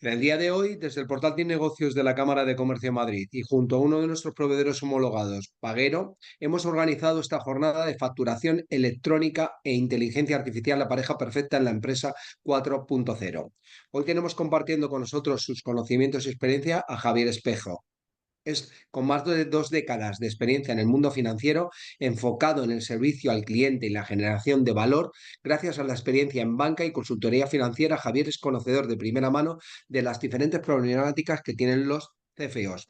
En el día de hoy, desde el portal de negocios de la Cámara de Comercio de Madrid y junto a uno de nuestros proveedores homologados, Paguero, hemos organizado esta jornada de facturación electrónica e inteligencia artificial, la pareja perfecta en la empresa 4.0. Hoy tenemos compartiendo con nosotros sus conocimientos y experiencia a Javier Espejo. Es con más de 2 décadas de experiencia en el mundo financiero, enfocado en el servicio al cliente y la generación de valor. Gracias a la experiencia en banca y consultoría financiera, Javier es conocedor de primera mano de las diferentes problemáticas que tienen los CFOs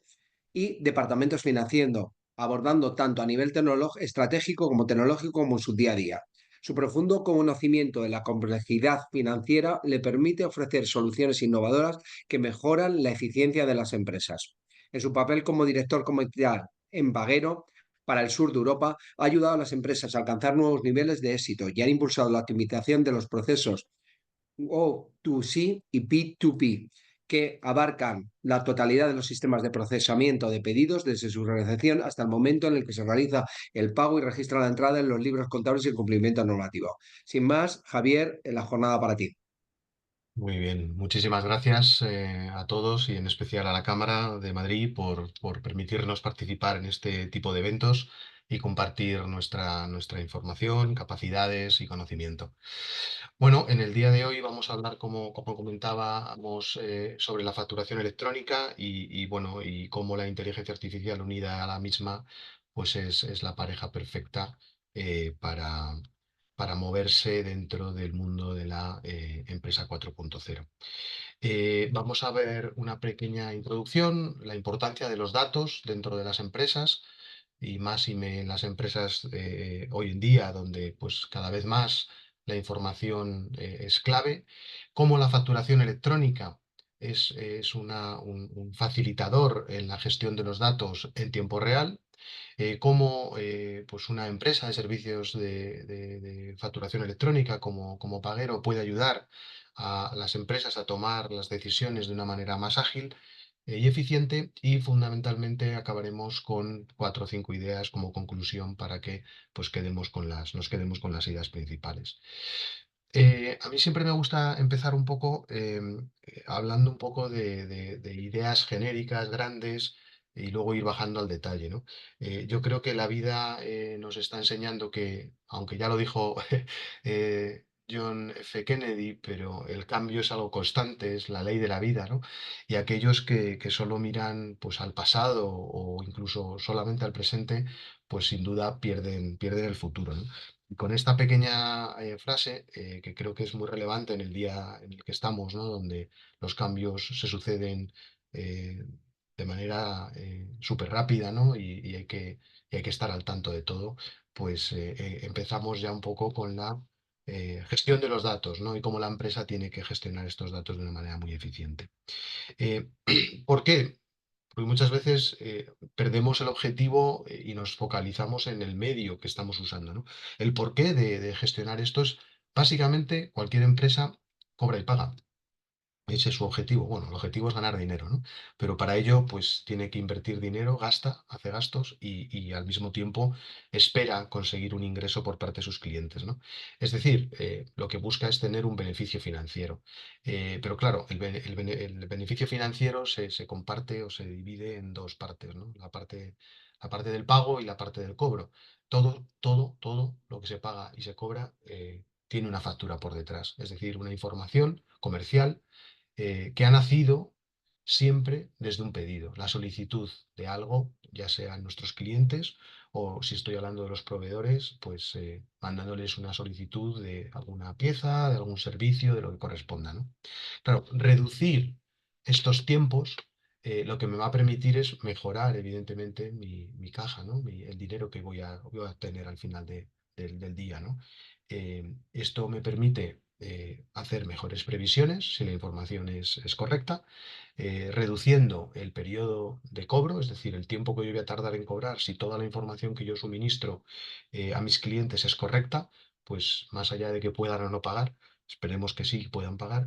y departamentos financieros, abordando tanto a nivel estratégico como tecnológico como en su día a día. Su profundo conocimiento de la complejidad financiera le permite ofrecer soluciones innovadoras que mejoran la eficiencia de las empresas. En su papel como director comercial en Paguero para el sur de Europa, ha ayudado a las empresas a alcanzar nuevos niveles de éxito y ha impulsado la optimización de los procesos O2C y P2P, que abarcan la totalidad de los sistemas de procesamiento de pedidos desde su realización hasta el momento en el que se realiza el pago y registra la entrada en los libros contables y el cumplimiento normativo. Sin más, Javier, en la jornada para ti. Muy bien, muchísimas gracias a todos y en especial a la Cámara de Madrid por permitirnos participar en este tipo de eventos y compartir nuestra información, capacidades y conocimiento. Bueno, en el día de hoy vamos a hablar, como comentábamos, sobre la facturación electrónica bueno, y cómo la inteligencia artificial unida a la misma pues es la pareja perfecta para moverse dentro del mundo de la empresa 4.0. Vamos a ver una pequeña introducción, la importancia de los datos dentro de las empresas en las empresas hoy en día, donde pues cada vez más la información es clave, cómo la facturación electrónica es un facilitador en la gestión de los datos en tiempo real, cómo pues una empresa de servicios de facturación electrónica como Paguero puede ayudar a las empresas a tomar las decisiones de una manera más ágil y eficiente, y fundamentalmente acabaremos con 4 o 5 ideas como conclusión para que pues nos quedemos con las ideas principales. A mí siempre me gusta empezar un poco hablando un poco de ideas genéricas, grandes, y luego ir bajando al detalle, ¿no? Yo creo que la vida nos está enseñando que, aunque ya lo dijo John F. Kennedy, pero el cambio es algo constante, es la ley de la vida, ¿no? Y aquellos que solo miran pues, al pasado o incluso solamente al presente, pues sin duda pierden el futuro, ¿no? Y con esta pequeña frase, que creo que es muy relevante en el día en el que estamos, ¿no? Donde los cambios se suceden eh, de manera súper rápida, ¿no? Y hay que estar al tanto de todo, pues empezamos ya un poco con la gestión de los datos, ¿no? Y cómo la empresa tiene que gestionar estos datos de una manera muy eficiente. Eh, ¿Por qué? Porque muchas veces perdemos el objetivo y nos focalizamos en el medio que estamos usando, ¿no? El porqué de gestionar esto es básicamente cualquier empresa cobra y paga. Ese es su objetivo. Bueno, el objetivo es ganar dinero, ¿no? Pero para ello, pues tiene que invertir dinero, gasta, hace gastos y al mismo tiempo espera conseguir un ingreso por parte de sus clientes, ¿no? Es decir, lo que busca es tener un beneficio financiero. Pero claro, el beneficio financiero se comparte o se divide en dos partes, ¿no? La parte del pago y la parte del cobro. Todo lo que se paga y se cobra tiene una factura por detrás, es decir, una información comercial que ha nacido siempre desde un pedido, la solicitud de algo, ya sean nuestros clientes o si estoy hablando de los proveedores, pues mandándoles una solicitud de alguna pieza, de algún servicio, de lo que corresponda, ¿no? Claro, reducir estos tiempos lo que me va a permitir es mejorar, evidentemente, mi caja, ¿no? El dinero que voy a obtener al final del día, ¿no? Esto me permite hacer mejores previsiones si la información es correcta, reduciendo el periodo de cobro, es decir, el tiempo que yo voy a tardar en cobrar si toda la información que yo suministro a mis clientes es correcta, pues más allá de que puedan o no pagar, esperemos que sí puedan pagar,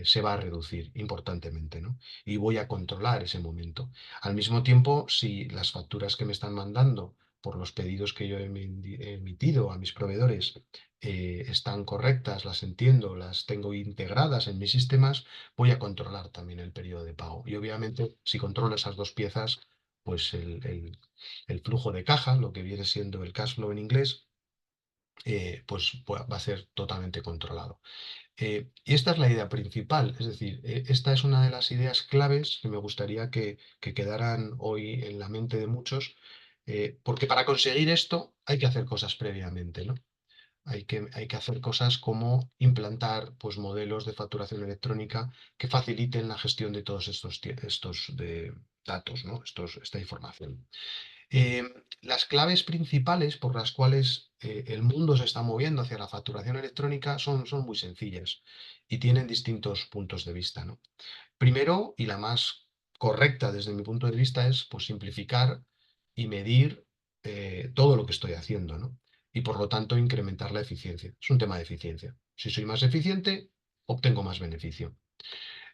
se va a reducir importantemente, ¿no? Y voy a controlar ese momento. Al mismo tiempo, si las facturas que me están mandando por los pedidos que yo he emitido a mis proveedores están correctas, las entiendo, las tengo integradas en mis sistemas, voy a controlar también el periodo de pago. Y obviamente, si controlo esas dos piezas, pues el flujo de caja, lo que viene siendo el cash flow en inglés, pues va a ser totalmente controlado. Y esta es la idea principal, es decir, esta es una de las ideas claves que me gustaría que quedaran hoy en la mente de muchos, porque para conseguir esto hay que hacer cosas previamente, ¿no? Hay que hacer cosas como implantar pues, modelos de facturación electrónica que faciliten la gestión de todos estos datos, ¿no? Esta información. Las claves principales por las cuales el mundo se está moviendo hacia la facturación electrónica son muy sencillas y tienen distintos puntos de vista, ¿no? Primero, y la más correcta desde mi punto de vista, es pues, simplificar y medir todo lo que estoy haciendo, ¿no? Y por lo tanto incrementar la eficiencia. Es un tema de eficiencia. Si soy más eficiente, obtengo más beneficio.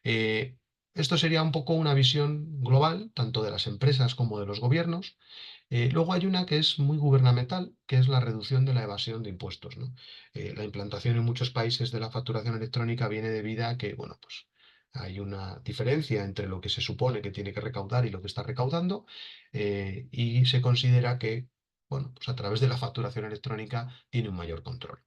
Eh, Esto sería un poco una visión global, tanto de las empresas como de los gobiernos. Luego hay una que es muy gubernamental, que es la reducción de la evasión de impuestos, ¿no? La implantación en muchos países de la facturación electrónica viene debida a que, bueno, pues hay una diferencia entre lo que se supone que tiene que recaudar y lo que está recaudando, y se considera que, bueno, pues a través de la facturación electrónica tiene un mayor control.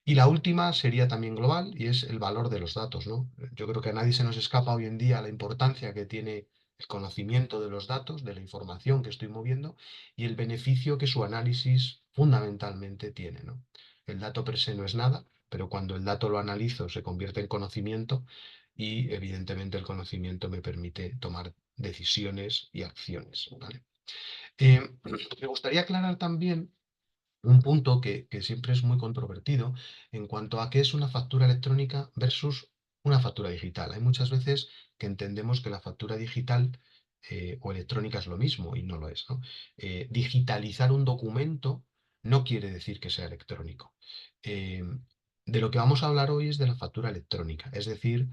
Y la última sería también global y es el valor de los datos, ¿no? Yo creo que a nadie se nos escapa hoy en día la importancia que tiene el conocimiento de los datos, de la información que estoy moviendo y el beneficio que su análisis fundamentalmente tiene, ¿no? El dato per se no es nada, pero cuando el dato lo analizo se convierte en conocimiento y evidentemente el conocimiento me permite tomar decisiones y acciones, ¿vale? Me gustaría aclarar también un punto que siempre es muy controvertido en cuanto a qué es una factura electrónica versus una factura digital. Hay muchas veces que entendemos que la factura digital o electrónica es lo mismo y no lo es, ¿no? Digitalizar un documento no quiere decir que sea electrónico. Eh, de lo que vamos a hablar hoy es de la factura electrónica, es decir,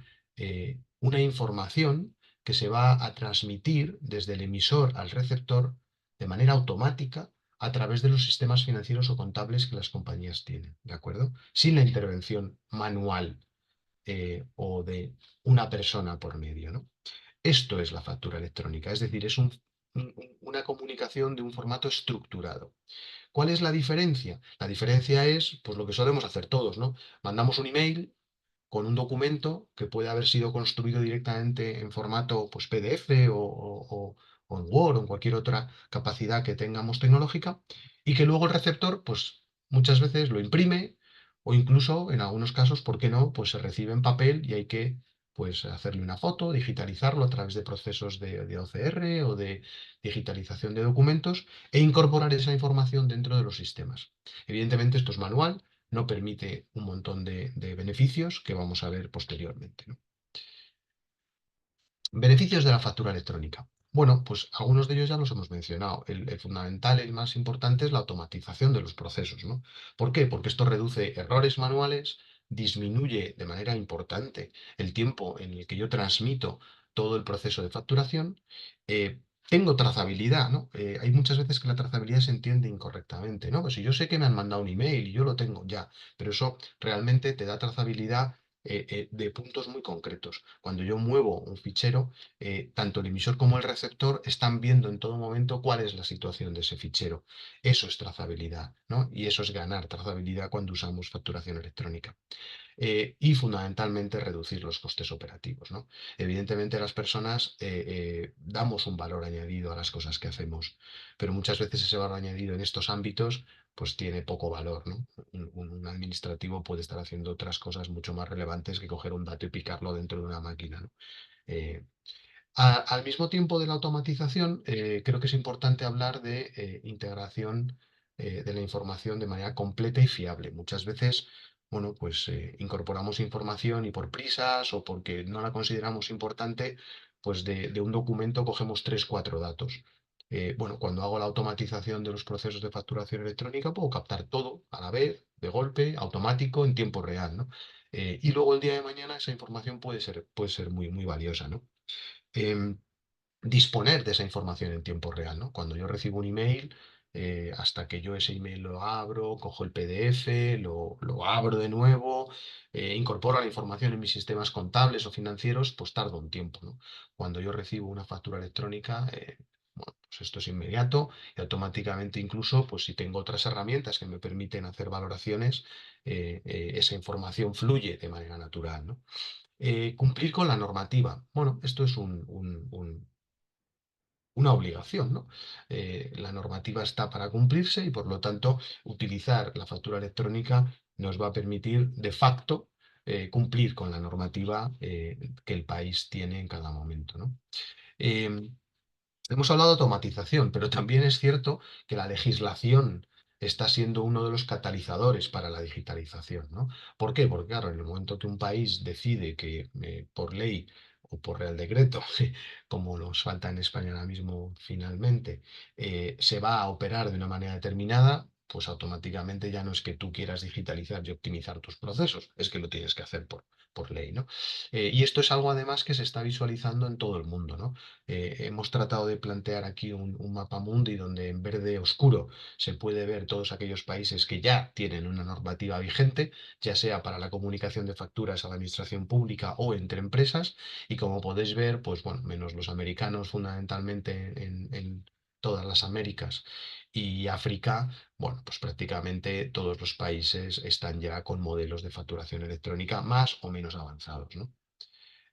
una información que se va a transmitir desde el emisor al receptor de manera automática a través de los sistemas financieros o contables que las compañías tienen, ¿de acuerdo? Sin la intervención manual o de una persona por medio, ¿no? Esto es la factura electrónica, es decir, es una comunicación de un formato estructurado. ¿Cuál es la diferencia? La diferencia es, pues lo que solemos hacer todos, ¿no? Mandamos un email con un documento que puede haber sido construido directamente en formato pues, PDF o en Word o en cualquier otra capacidad que tengamos tecnológica y que luego el receptor pues, muchas veces lo imprime o incluso en algunos casos, ¿por qué no? Pues se recibe en papel y hay que pues, hacerle una foto, digitalizarlo a través de procesos de OCR o de digitalización de documentos e incorporar esa información dentro de los sistemas. Evidentemente esto es manual, no permite un montón de beneficios que vamos a ver posteriormente, ¿no? Beneficios de la factura electrónica. Bueno, pues algunos de ellos ya los hemos mencionado. El fundamental, el más importante es la automatización de los procesos, ¿no? ¿Por qué? Porque esto reduce errores manuales, disminuye de manera importante el tiempo en el que yo transmito todo el proceso de facturación. Tengo trazabilidad, ¿no? Hay muchas veces que la trazabilidad se entiende incorrectamente, ¿no? Pues si yo sé que me han mandado un email y yo lo tengo ya, pero eso realmente te da trazabilidad de puntos muy concretos. Cuando yo muevo un fichero, tanto el emisor como el receptor están viendo en todo momento cuál es la situación de ese fichero. Eso es trazabilidad, ¿no? Y eso es ganar trazabilidad cuando usamos facturación electrónica. Y fundamentalmente reducir los costes operativos, ¿no? Evidentemente las personas damos un valor añadido a las cosas que hacemos, pero muchas veces ese valor añadido en estos ámbitos pues tiene poco valor, ¿no? Un administrativo puede estar haciendo otras cosas mucho más relevantes que coger un dato y picarlo dentro de una máquina, ¿no? Eh, Al mismo tiempo de la automatización, creo que es importante hablar de integración de la información de manera completa y fiable. Muchas veces, bueno, pues incorporamos información y por prisas o porque no la consideramos importante, pues de un documento cogemos tres, cuatro datos. Bueno, cuando hago la automatización de los procesos de facturación electrónica, puedo captar todo a la vez, de golpe, automático, en tiempo real, ¿no? Y luego el día de mañana esa información puede ser muy, muy valiosa, ¿no? em, Disponer de esa información en tiempo real, ¿no? Cuando yo recibo un email, hasta que yo ese email lo abro, cojo el PDF, lo abro de nuevo, incorporo la información en mis sistemas contables o financieros, pues tarda un tiempo, ¿no? Cuando yo recibo una factura electrónica, bueno, pues esto es inmediato y automáticamente incluso, pues si tengo otras herramientas que me permiten hacer valoraciones, esa información fluye de manera natural, ¿no? Cumplir con la normativa. Bueno, esto es una obligación, ¿no? La normativa está para cumplirse y por lo tanto utilizar la factura electrónica nos va a permitir de facto cumplir con la normativa que el país tiene en cada momento, ¿no? Em, Hemos hablado de automatización, pero también es cierto que la legislación está siendo uno de los catalizadores para la digitalización, ¿no? ¿Por qué? Porque, claro, en el momento que un país decide que por ley o por real decreto, como nos falta en España ahora mismo finalmente, se va a operar de una manera determinada, pues automáticamente ya no es que tú quieras digitalizar y optimizar tus procesos, es que lo tienes que hacer por ley, ¿no? Y esto es algo además que se está visualizando en todo el mundo, ¿no? Hemos tratado de plantear aquí un mapa mundi donde en verde oscuro se puede ver todos aquellos países que ya tienen una normativa vigente, ya sea para la comunicación de facturas a la administración pública o entre empresas. Y como podéis ver, pues bueno, menos los americanos fundamentalmente en todas las Américas y África, bueno, pues prácticamente todos los países están ya con modelos de facturación electrónica más o menos avanzados, ¿no?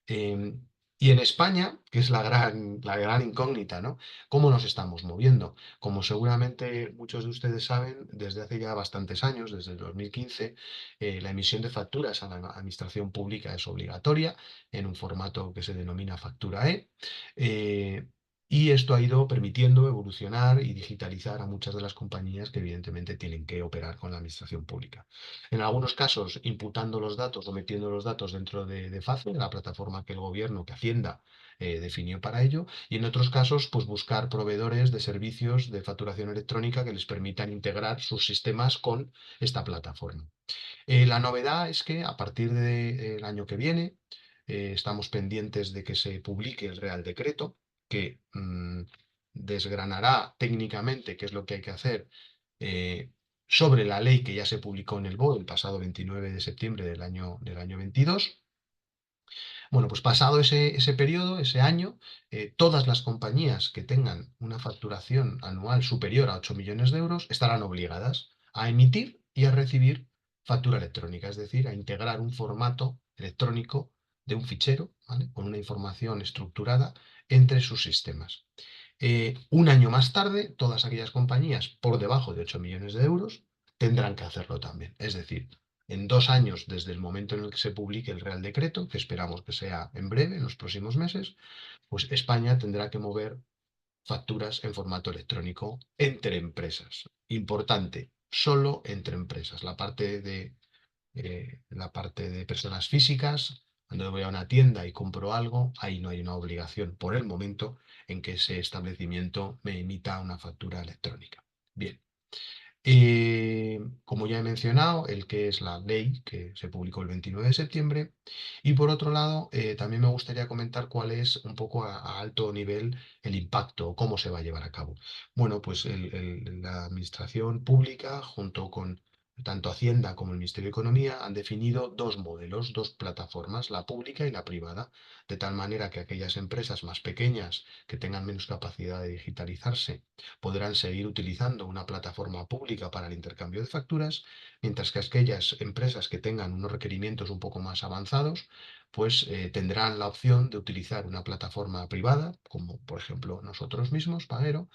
Em, y en España, que es la gran incógnita, ¿no? ¿Cómo nos estamos moviendo? Como seguramente muchos de ustedes saben, desde hace ya bastantes años, desde el 2015, la emisión de facturas a la administración pública es obligatoria en un formato que se denomina factura E. eh, y esto ha ido permitiendo evolucionar y digitalizar a muchas de las compañías que evidentemente tienen que operar con la administración pública. En algunos casos, imputando los datos o metiendo los datos dentro de FACE, de la plataforma que el gobierno, que Hacienda, definió para ello, y en otros casos, pues buscar proveedores de servicios de facturación electrónica que les permitan integrar sus sistemas con esta plataforma. La novedad es que a partir del año que viene, estamos pendientes de que se publique el Real Decreto, que desgranará técnicamente qué es lo que hay que hacer eh, sobre la ley que ya se publicó en el BOE el pasado 29 de septiembre del año 22. Bueno, pues pasado ese periodo, ese año, todas las compañías que tengan una facturación anual superior a 8 millones de euros estarán obligadas a emitir y a recibir factura electrónica, es decir, a integrar un formato electrónico de un fichero, ¿vale?, con una información estructurada entre sus sistemas. Un año más tarde, todas aquellas compañías por debajo de 8 millones de euros tendrán que hacerlo también. Es decir, en 2 años desde el momento en el que se publique el Real Decreto, que esperamos que sea en breve, en los próximos meses, pues España tendrá que mover facturas en formato electrónico entre empresas. Importante, solo entre empresas. La parte de personas físicas, cuando voy a una tienda y compro algo, ahí no hay una obligación por el momento en que ese establecimiento me emita una factura electrónica. Bien. Como ya he mencionado, el que es la ley que se publicó el 29 de septiembre. Y por otro lado, también me gustaría comentar cuál es un poco a alto nivel el impacto, cómo se va a llevar a cabo. Bueno, pues la administración pública, junto con tanto Hacienda como el Ministerio de Economía, han definido dos modelos, dos plataformas, la pública y la privada, de tal manera que aquellas empresas más pequeñas que tengan menos capacidad de digitalizarse podrán seguir utilizando una plataforma pública para el intercambio de facturas, mientras que aquellas empresas que tengan unos requerimientos un poco más avanzados, pues tendrán la opción de utilizar una plataforma privada, como por ejemplo nosotros mismos, Pagero,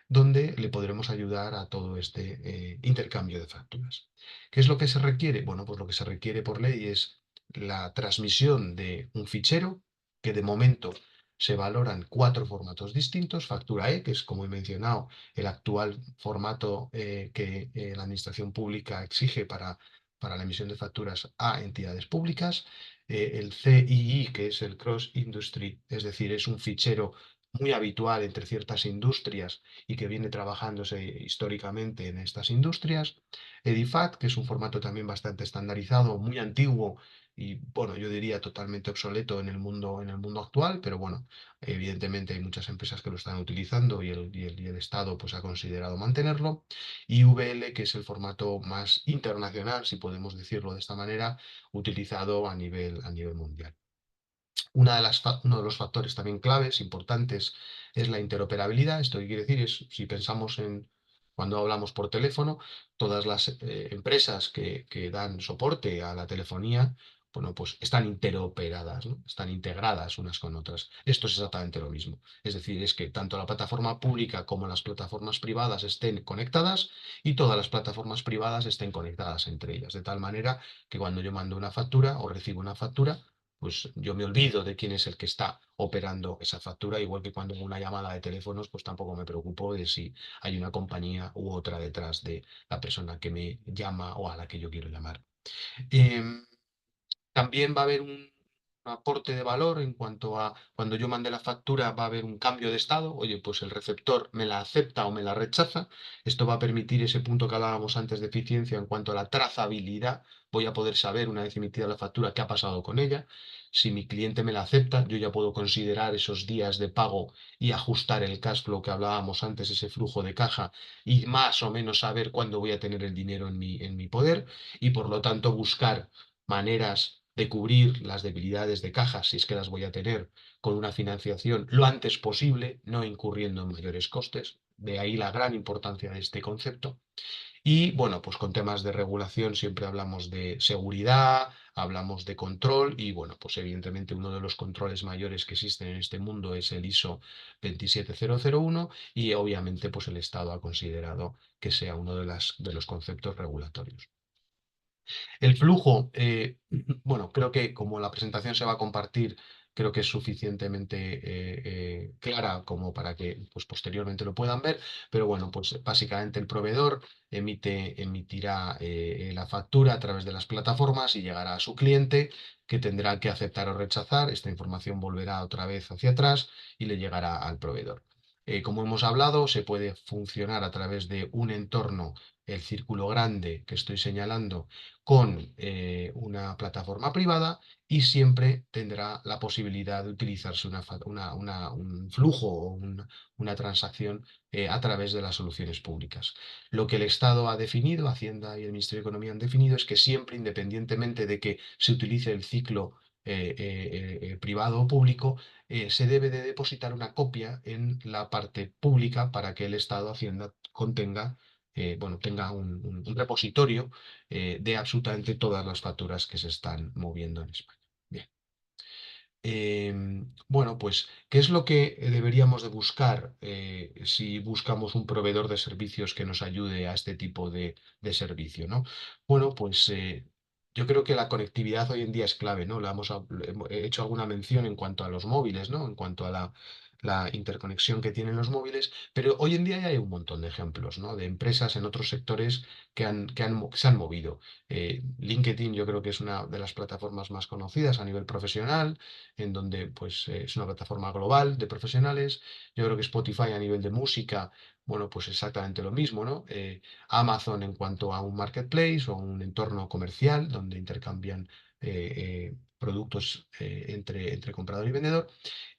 donde le podremos ayudar a todo este intercambio de facturas. ¿Qué es lo que se requiere? Bueno, pues lo que se requiere por ley es la transmisión de un fichero que de momento se valoran cuatro formatos distintos. Factura E, que es, como he mencionado, el actual formato que la Administración Pública exige para la emisión de facturas a entidades públicas. El CII, que es el Cross Industry, es decir, es un fichero muy habitual entre ciertas industrias y que viene trabajándose históricamente en estas industrias. EDIFACT, que es un formato también bastante estandarizado, muy antiguo, y bueno, yo diría totalmente obsoleto en el mundo actual, pero bueno, evidentemente hay muchas empresas que lo están utilizando y el Estado pues ha considerado mantenerlo. Y VL, que es el formato más internacional, si podemos decirlo de esta manera, utilizado a nivel mundial. Uno de los factores también claves, importantes, es la interoperabilidad. Esto qué quiere decir es, si pensamos en cuando hablamos por teléfono, todas las empresas que dan soporte a la telefonía, bueno, pues están interoperadas, ¿no? Están integradas unas con otras. Esto es exactamente lo mismo. Es decir, es que tanto la plataforma pública como las plataformas privadas estén conectadas y todas las plataformas privadas estén conectadas entre ellas, de tal manera que cuando yo mando una factura o recibo una factura, pues yo me olvido de quién es el que está operando esa factura, igual que cuando en una llamada de teléfonos, pues tampoco me preocupo de si hay una compañía u otra detrás de la persona que me llama o a la que yo quiero llamar. Em, También va a haber un aporte de valor en cuanto a cuando yo mande la factura, va a haber un cambio de estado. Oye, pues el receptor me la acepta o me la rechaza. Esto va a permitir ese punto que hablábamos antes de eficiencia en cuanto a la trazabilidad. Voy a poder saber una vez emitida la factura qué ha pasado con ella. Si mi cliente me la acepta, yo ya puedo considerar esos días de pago y ajustar el cash flow que hablábamos antes, ese flujo de caja, y más o menos saber cuándo voy a tener el dinero en mi poder y por lo tanto buscar maneras de cubrir las debilidades de caja, si es que las voy a tener, con una financiación lo antes posible, no incurriendo en mayores costes. De ahí la gran importancia de este concepto. Y bueno, pues con temas de regulación siempre hablamos de seguridad, hablamos de control y bueno, pues evidentemente uno de los controles mayores que existen en este mundo es el ISO 27001 y obviamente pues el Estado ha considerado que sea uno de los conceptos regulatorios. El flujo, bueno, creo que como la presentación se va a compartir, creo que es suficientemente clara como para que pues, posteriormente lo puedan ver, pero bueno, pues básicamente el proveedor emitirá la factura a través de las plataformas y llegará a su cliente, que tendrá que aceptar o rechazar. Esta información volverá otra vez hacia atrás y le llegará al proveedor. Como hemos hablado, se puede funcionar a través de un entorno, el círculo grande que estoy señalando, con una plataforma privada y siempre tendrá la posibilidad de utilizarse un flujo o una transacción a través de las soluciones públicas. Lo que el Estado ha definido, Hacienda y el Ministerio de Economía han definido, es que siempre, independientemente de que se utilice el ciclo privado o público, se debe de depositar una copia en la parte pública para que el Estado, Hacienda, bueno, tenga un repositorio de absolutamente todas las facturas que se están moviendo en España. Bien. Bueno, pues, ¿qué es lo que deberíamos de buscar si buscamos un proveedor de servicios que nos ayude a este tipo de servicio, ¿no? Bueno, pues yo creo que la conectividad hoy en día es clave, ¿no? He hecho alguna mención en cuanto a los móviles, ¿no? En cuanto a la interconexión que tienen los móviles, pero hoy en día ya hay un montón de ejemplos, ¿no? De empresas en otros sectores que se han movido. LinkedIn yo creo que es una de las plataformas más conocidas a nivel profesional, en donde pues es una plataforma global de profesionales. Yo creo que Spotify a nivel de música, bueno, pues exactamente lo mismo, ¿no? Amazon en cuanto a un marketplace o un entorno comercial donde intercambian productos entre comprador y vendedor.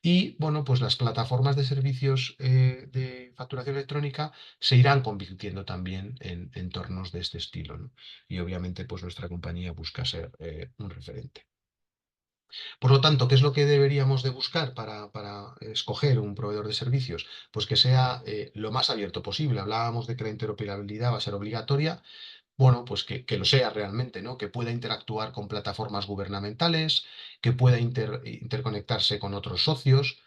Y bueno, pues las plataformas de servicios de facturación electrónica se irán convirtiendo también en entornos de este estilo, ¿no? Y obviamente pues nuestra compañía busca ser un referente. Por lo tanto, ¿qué es lo que deberíamos de buscar para escoger un proveedor de servicios? Pues que sea lo más abierto posible. Hablábamos de que la interoperabilidad va a ser obligatoria. Bueno, pues que lo sea realmente, ¿no? Que pueda interactuar con plataformas gubernamentales, que pueda interconectarse con otros socios,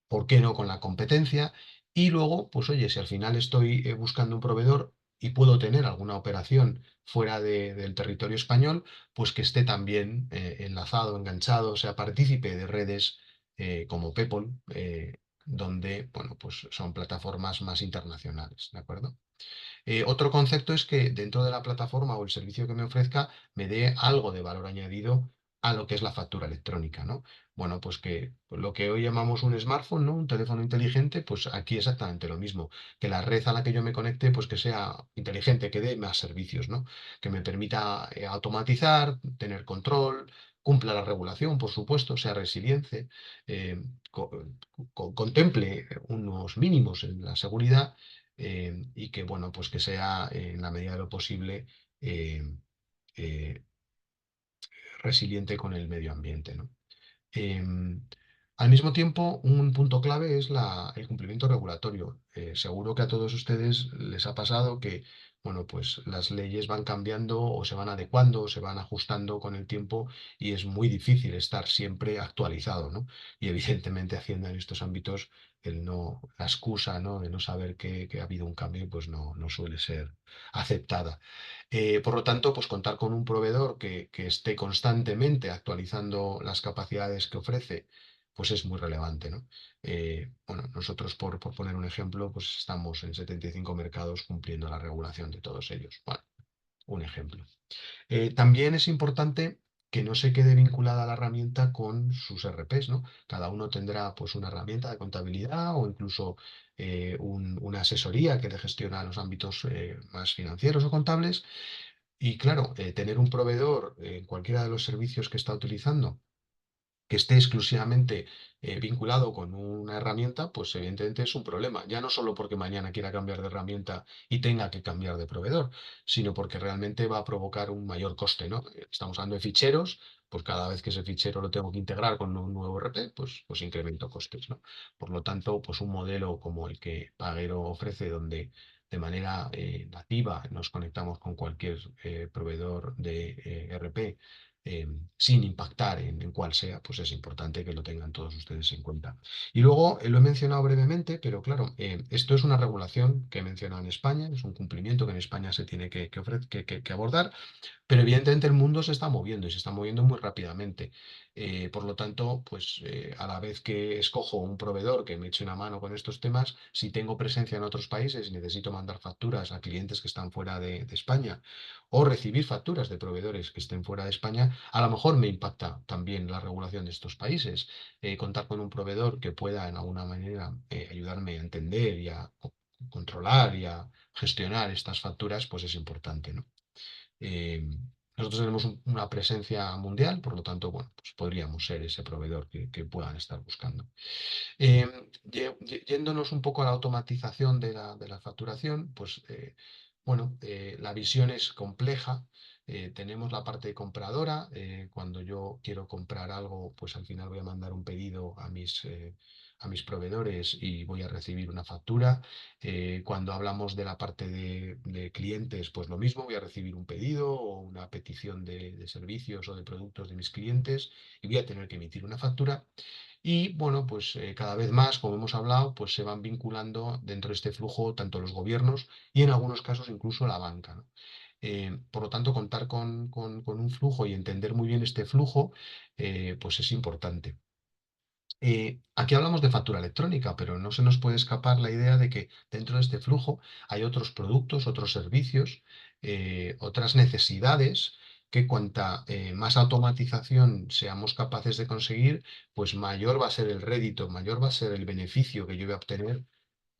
¿por qué no con la competencia? Y luego, pues oye, si al final estoy buscando un proveedor y puedo tener alguna operación fuera del territorio español, pues que esté también enlazado, enganchado, sea partícipe de redes como PayPal, donde, bueno, pues son plataformas más internacionales, ¿de acuerdo? Otro concepto es que dentro de la plataforma o el servicio que me ofrezca me dé algo de valor añadido a lo que es la factura electrónica, ¿no? Bueno, pues que lo que hoy llamamos un smartphone, ¿no? Un teléfono inteligente, pues aquí exactamente lo mismo. Que la red a la que yo me conecte, pues que sea inteligente, que dé más servicios, ¿no? Que me permita automatizar, tener control, cumpla la regulación, por supuesto, sea resiliente, eh, co- contemple unos mínimos en la seguridad y que, bueno, pues que sea en la medida de lo posible eh, eh, resiliente con el medio ambiente, ¿no? Em, Al mismo tiempo, un punto clave es el cumplimiento regulatorio. Seguro que a todos ustedes les ha pasado que, bueno, pues las leyes van cambiando o se van adecuando o se van ajustando con el tiempo y es muy difícil estar siempre actualizado, ¿no? Y evidentemente Hacienda en estos ámbitos, la excusa, ¿no? de no saber que ha habido un cambio, pues no suele ser aceptada. Por lo tanto, pues contar con un proveedor que esté constantemente actualizando las capacidades que ofrece, pues es muy relevante, ¿no? Bueno, nosotros, por poner un ejemplo, pues estamos en 75 mercados cumpliendo la regulación de todos ellos. Bueno, un ejemplo. También es importante que no se quede vinculada la herramienta con sus RPs, ¿no? Cada uno tendrá pues una herramienta de contabilidad o incluso una asesoría que le gestiona los ámbitos más financieros o contables. Y claro, tener un proveedor en cualquiera de los servicios que está utilizando que esté exclusivamente vinculado con una herramienta, pues evidentemente es un problema. Ya no solo porque mañana quiera cambiar de herramienta y tenga que cambiar de proveedor, sino porque realmente va a provocar un mayor coste, ¿no? Estamos hablando de ficheros, pues cada vez que ese fichero lo tengo que integrar con un nuevo RP, pues incremento costes, ¿no? Por lo tanto, pues un modelo como el que Pagero ofrece, donde de manera nativa nos conectamos con cualquier proveedor de RP sin impactar en cuál sea, pues es importante que lo tengan todos ustedes en cuenta. Y luego, lo he mencionado brevemente, pero claro, esto es una regulación que he mencionado en España, es un cumplimiento que en España se tiene que abordar, pero evidentemente el mundo se está moviendo y se está moviendo muy rápidamente. Por lo tanto, pues a la vez que escojo un proveedor que me eche una mano con estos temas, si tengo presencia en otros países y necesito mandar facturas a clientes que están fuera de España o recibir facturas de proveedores que estén fuera de España, a lo mejor me impacta también la regulación de estos países. Contar con un proveedor que pueda en alguna manera ayudarme a entender y a controlar y a gestionar estas facturas, pues es importante, ¿no? Eh, Nosotros tenemos una presencia mundial, por lo tanto, bueno, pues podríamos ser ese proveedor que puedan estar buscando. Yéndonos un poco a la automatización de la facturación, pues bueno, la visión es compleja. Tenemos la parte compradora. Cuando yo quiero comprar algo, pues al final voy a mandar un pedido a mis proveedores y voy a recibir una factura. Cuando hablamos de la parte de clientes, pues lo mismo, voy a recibir un pedido o una petición de servicios o de productos de mis clientes y voy a tener que emitir una factura. Y bueno, pues cada vez más, como hemos hablado, pues se van vinculando dentro de este flujo tanto los gobiernos y en algunos casos incluso la banca, ¿no? Por lo tanto, contar con un flujo y entender muy bien este flujo, pues es importante. Aquí hablamos de factura electrónica, pero no se nos puede escapar la idea de que dentro de este flujo hay otros productos, otros servicios, otras necesidades que cuanta más automatización seamos capaces de conseguir, pues mayor va a ser el rédito, mayor va a ser el beneficio que yo voy a obtener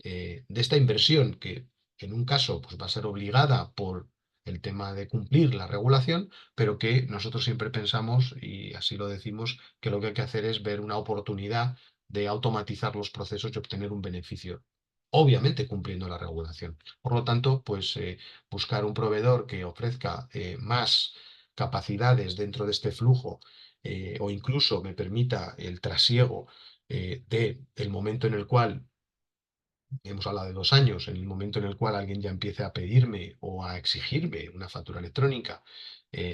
de esta inversión que en un caso pues, va a ser obligada por el tema de cumplir la regulación, pero que nosotros siempre pensamos, y así lo decimos, que lo que hay que hacer es ver una oportunidad de automatizar los procesos y obtener un beneficio, obviamente cumpliendo la regulación. Por lo tanto, pues buscar un proveedor que ofrezca más capacidades dentro de este flujo o incluso me permita el trasiego del momento en el cual hemos hablado de 2 años, en el momento en el cual alguien ya empiece a pedirme o a exigirme una factura electrónica,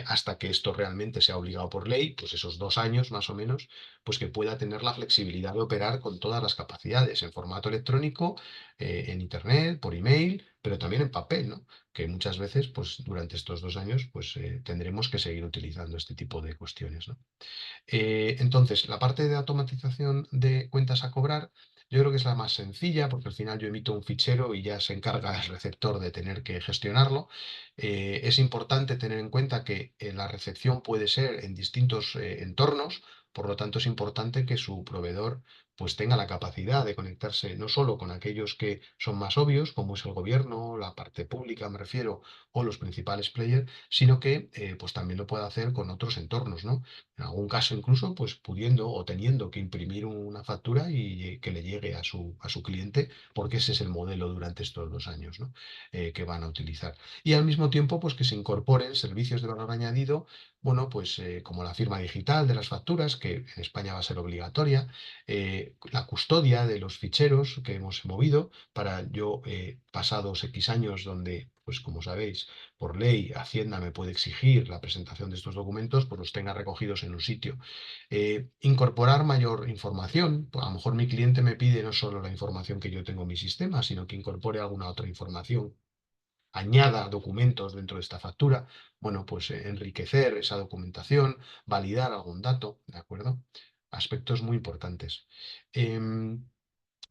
hasta que esto realmente sea obligado por ley, pues esos 2 años más o menos, pues que pueda tener la flexibilidad de operar con todas las capacidades, en formato electrónico, en Internet, por email, pero también en papel, ¿no? Que muchas veces, pues durante estos 2 años, pues tendremos que seguir utilizando este tipo de cuestiones, ¿no? Entonces, la parte de automatización de cuentas a cobrar Yo creo que es la más sencilla porque al final yo emito un fichero y ya se encarga el receptor de tener que gestionarlo. Es importante tener en cuenta que la recepción puede ser en distintos entornos, por lo tanto es importante que su proveedor pues tenga la capacidad de conectarse no solo con aquellos que son más obvios, como es el gobierno, la parte pública me refiero, o los principales players, sino que pues también lo pueda hacer con otros entornos, ¿no? En algún caso incluso pues pudiendo o teniendo que imprimir una factura y que le llegue a su cliente, porque ese es el modelo durante estos 2 años, ¿no? Que van a utilizar. Y al mismo tiempo pues que se incorporen servicios de valor añadido, bueno, pues como la firma digital de las facturas, que en España va a ser obligatoria, la custodia de los ficheros que hemos movido para yo, pasados X años, donde, pues como sabéis, por ley Hacienda me puede exigir la presentación de estos documentos, pues los tenga recogidos en un sitio. Incorporar mayor información, pues a lo mejor mi cliente me pide no solo la información que yo tengo en mi sistema, sino que incorpore alguna otra información, añada documentos dentro de esta factura, bueno, pues enriquecer esa documentación, validar algún dato, ¿de acuerdo? Aspectos muy importantes. Em,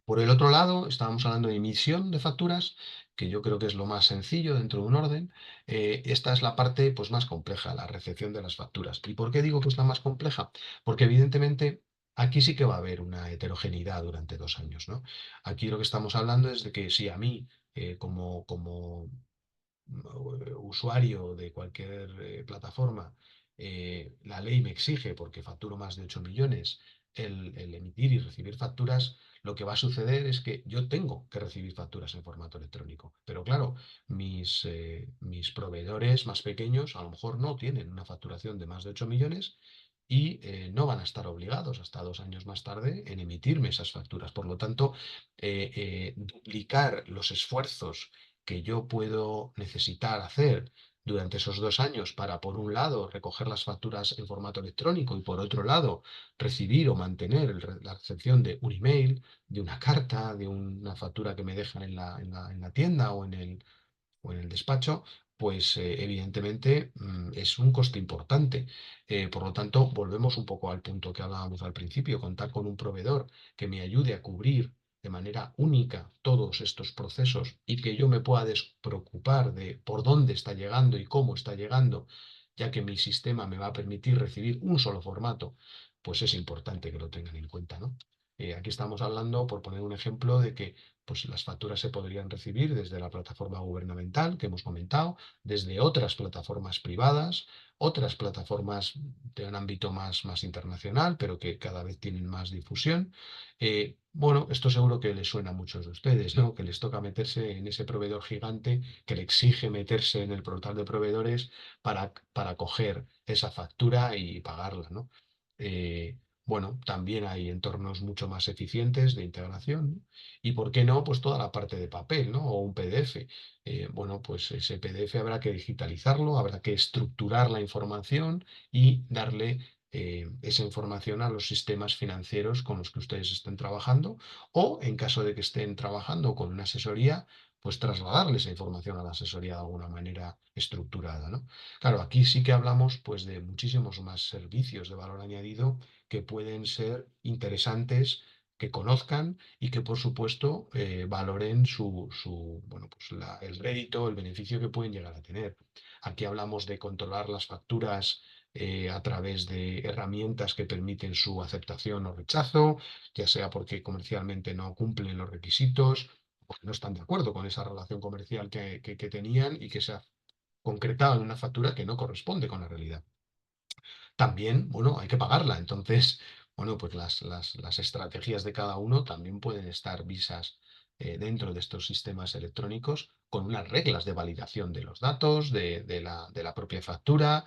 por el otro lado, estábamos hablando de emisión de facturas, que yo creo que es lo más sencillo dentro de un orden. Esta es la parte pues, más compleja, la recepción de las facturas. ¿Y por qué digo que es la más compleja? Porque evidentemente aquí sí que va a haber una heterogeneidad durante 2 años, ¿no? Aquí lo que estamos hablando es de que si a mí, como usuario de cualquier plataforma, la ley me exige, porque facturo más de 8 millones, el emitir y recibir facturas, lo que va a suceder es que yo tengo que recibir facturas en formato electrónico. Pero claro, mis proveedores más pequeños a lo mejor no tienen una facturación de más de 8 millones y no van a estar obligados hasta 2 años más tarde en emitirme esas facturas. Por lo tanto, duplicar los esfuerzos que yo puedo necesitar hacer durante esos 2 años para, por un lado, recoger las facturas en formato electrónico y, por otro lado, recibir o mantener la recepción de un email, de una carta, de una factura que me dejan en la tienda o en el despacho, pues evidentemente es un coste importante. Por lo tanto, volvemos un poco al punto que hablábamos al principio, contar con un proveedor que me ayude a cubrir de manera única todos estos procesos y que yo me pueda despreocupar de por dónde está llegando y cómo está llegando, ya que mi sistema me va a permitir recibir un solo formato, pues es importante que lo tengan en cuenta, ¿no? Aquí estamos hablando, por poner un ejemplo, de que pues, las facturas se podrían recibir desde la plataforma gubernamental que hemos comentado, desde otras plataformas privadas, otras plataformas de un ámbito más internacional, pero que cada vez tienen más difusión. Bueno, esto seguro que les suena a muchos de ustedes, ¿no? Que les toca meterse en ese proveedor gigante que le exige meterse en el portal de proveedores para coger esa factura y pagarla, ¿no? Bueno, también hay entornos mucho más eficientes de integración, ¿no? Y por qué no, pues toda la parte de papel, ¿no? O un PDF. Bueno, pues ese PDF habrá que digitalizarlo, habrá que estructurar la información y darle esa información a los sistemas financieros con los que ustedes estén trabajando, o en caso de que estén trabajando con una asesoría, pues trasladarle esa información a la asesoría de alguna manera estructurada, ¿no? Claro, aquí sí que hablamos pues de muchísimos más servicios de valor añadido que pueden ser interesantes, que conozcan y que por supuesto valoren bueno, pues el rédito, el beneficio que pueden llegar a tener. Aquí hablamos de controlar las facturas a través de herramientas que permiten su aceptación o rechazo, ya sea porque comercialmente no cumplen los requisitos, porque no están de acuerdo con esa relación comercial que tenían y que se ha concretado en una factura que no corresponde con la realidad. También, bueno, hay que pagarla. Entonces, bueno, pues las estrategias de cada uno también pueden estar visas dentro de estos sistemas electrónicos con unas reglas de validación de los datos, de la propia factura.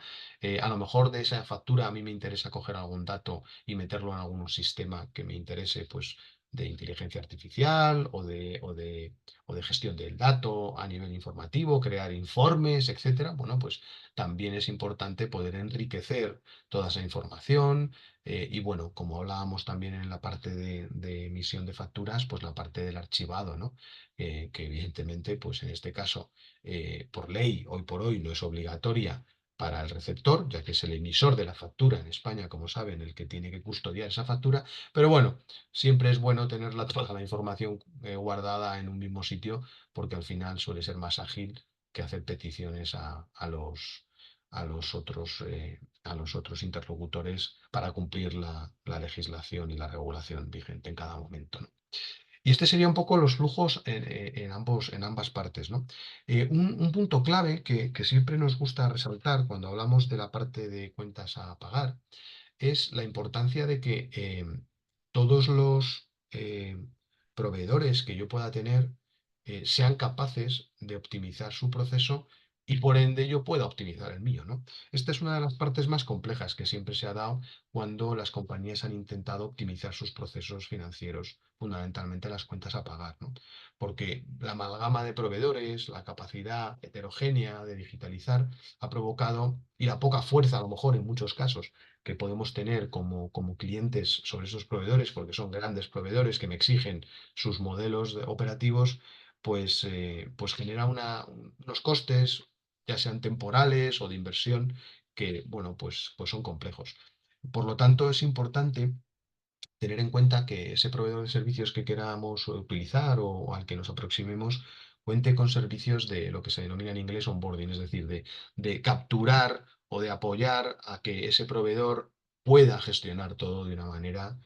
A lo mejor de esa factura a mí me interesa coger algún dato y meterlo en algún sistema que me interese, pues de inteligencia artificial o de gestión del dato a nivel informativo, crear informes, etcétera. Bueno, pues también es importante poder enriquecer toda esa información. Y bueno, como hablábamos también en la parte de emisión de facturas, pues la parte del archivado, ¿no? Que evidentemente, pues en este caso, por ley, hoy por hoy no es obligatoria, para el receptor, ya que es el emisor de la factura en España, como saben, el que tiene que custodiar esa factura. Pero bueno, siempre es bueno tenerla toda la información guardada en un mismo sitio, porque al final suele ser más ágil que hacer peticiones a los otros interlocutores para cumplir la legislación y la regulación vigente en cada momento, ¿no? Y este sería un poco los flujos en ambas partes, ¿no? Un punto clave que siempre nos gusta resaltar cuando hablamos de la parte de cuentas a pagar es la importancia de que todos los proveedores que yo pueda tener sean capaces de optimizar su proceso y por ende yo pueda optimizar el mío, ¿no? Esta es una de las partes más complejas que siempre se ha dado cuando las compañías han intentado optimizar sus procesos financieros, fundamentalmente las cuentas a pagar, ¿no? Porque la amalgama de proveedores, la capacidad heterogénea de digitalizar ha provocado, y la poca fuerza a lo mejor en muchos casos que podemos tener como clientes sobre esos proveedores, porque son grandes proveedores que me exigen sus modelos operativos, pues genera unos costes, ya sean temporales o de inversión, que, bueno, pues son complejos. Por lo tanto, es importante tener en cuenta que ese proveedor de servicios que queramos utilizar o al que nos aproximemos cuente con servicios de lo que se denomina en inglés onboarding, es decir, de capturar o de apoyar a que ese proveedor pueda gestionar todo de una manera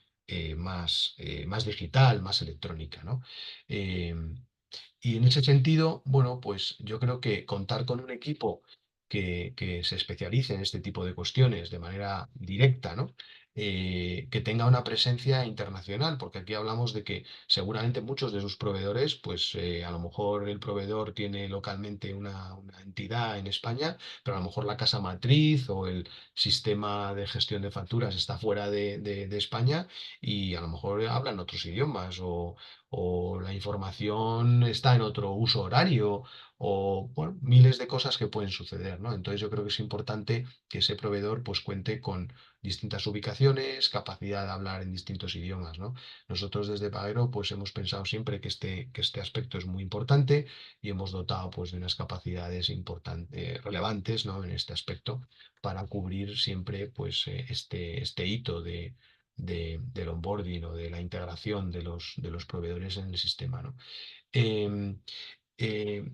más digital, más electrónica, ¿no? Y en ese sentido, bueno, pues yo creo que contar con un equipo que se especialice en este tipo de cuestiones de manera directa, ¿no? Que tenga una presencia internacional, porque aquí hablamos de que seguramente muchos de sus proveedores, pues a lo mejor el proveedor tiene localmente una entidad en España, pero a lo mejor la casa matriz o el sistema de gestión de facturas está fuera de España y a lo mejor hablan otros idiomas o la información está en otro uso horario o bueno, miles de cosas que pueden suceder, ¿no? Entonces yo creo que es importante que ese proveedor pues cuente con distintas ubicaciones, capacidad de hablar en distintos idiomas, ¿no? Nosotros desde Paguero pues hemos pensado siempre que este aspecto es muy importante y hemos dotado pues de unas capacidades importantes, relevantes, ¿no? En este aspecto para cubrir siempre pues este hito del onboarding o de la integración de los proveedores en el sistema, ¿no? Em, eh,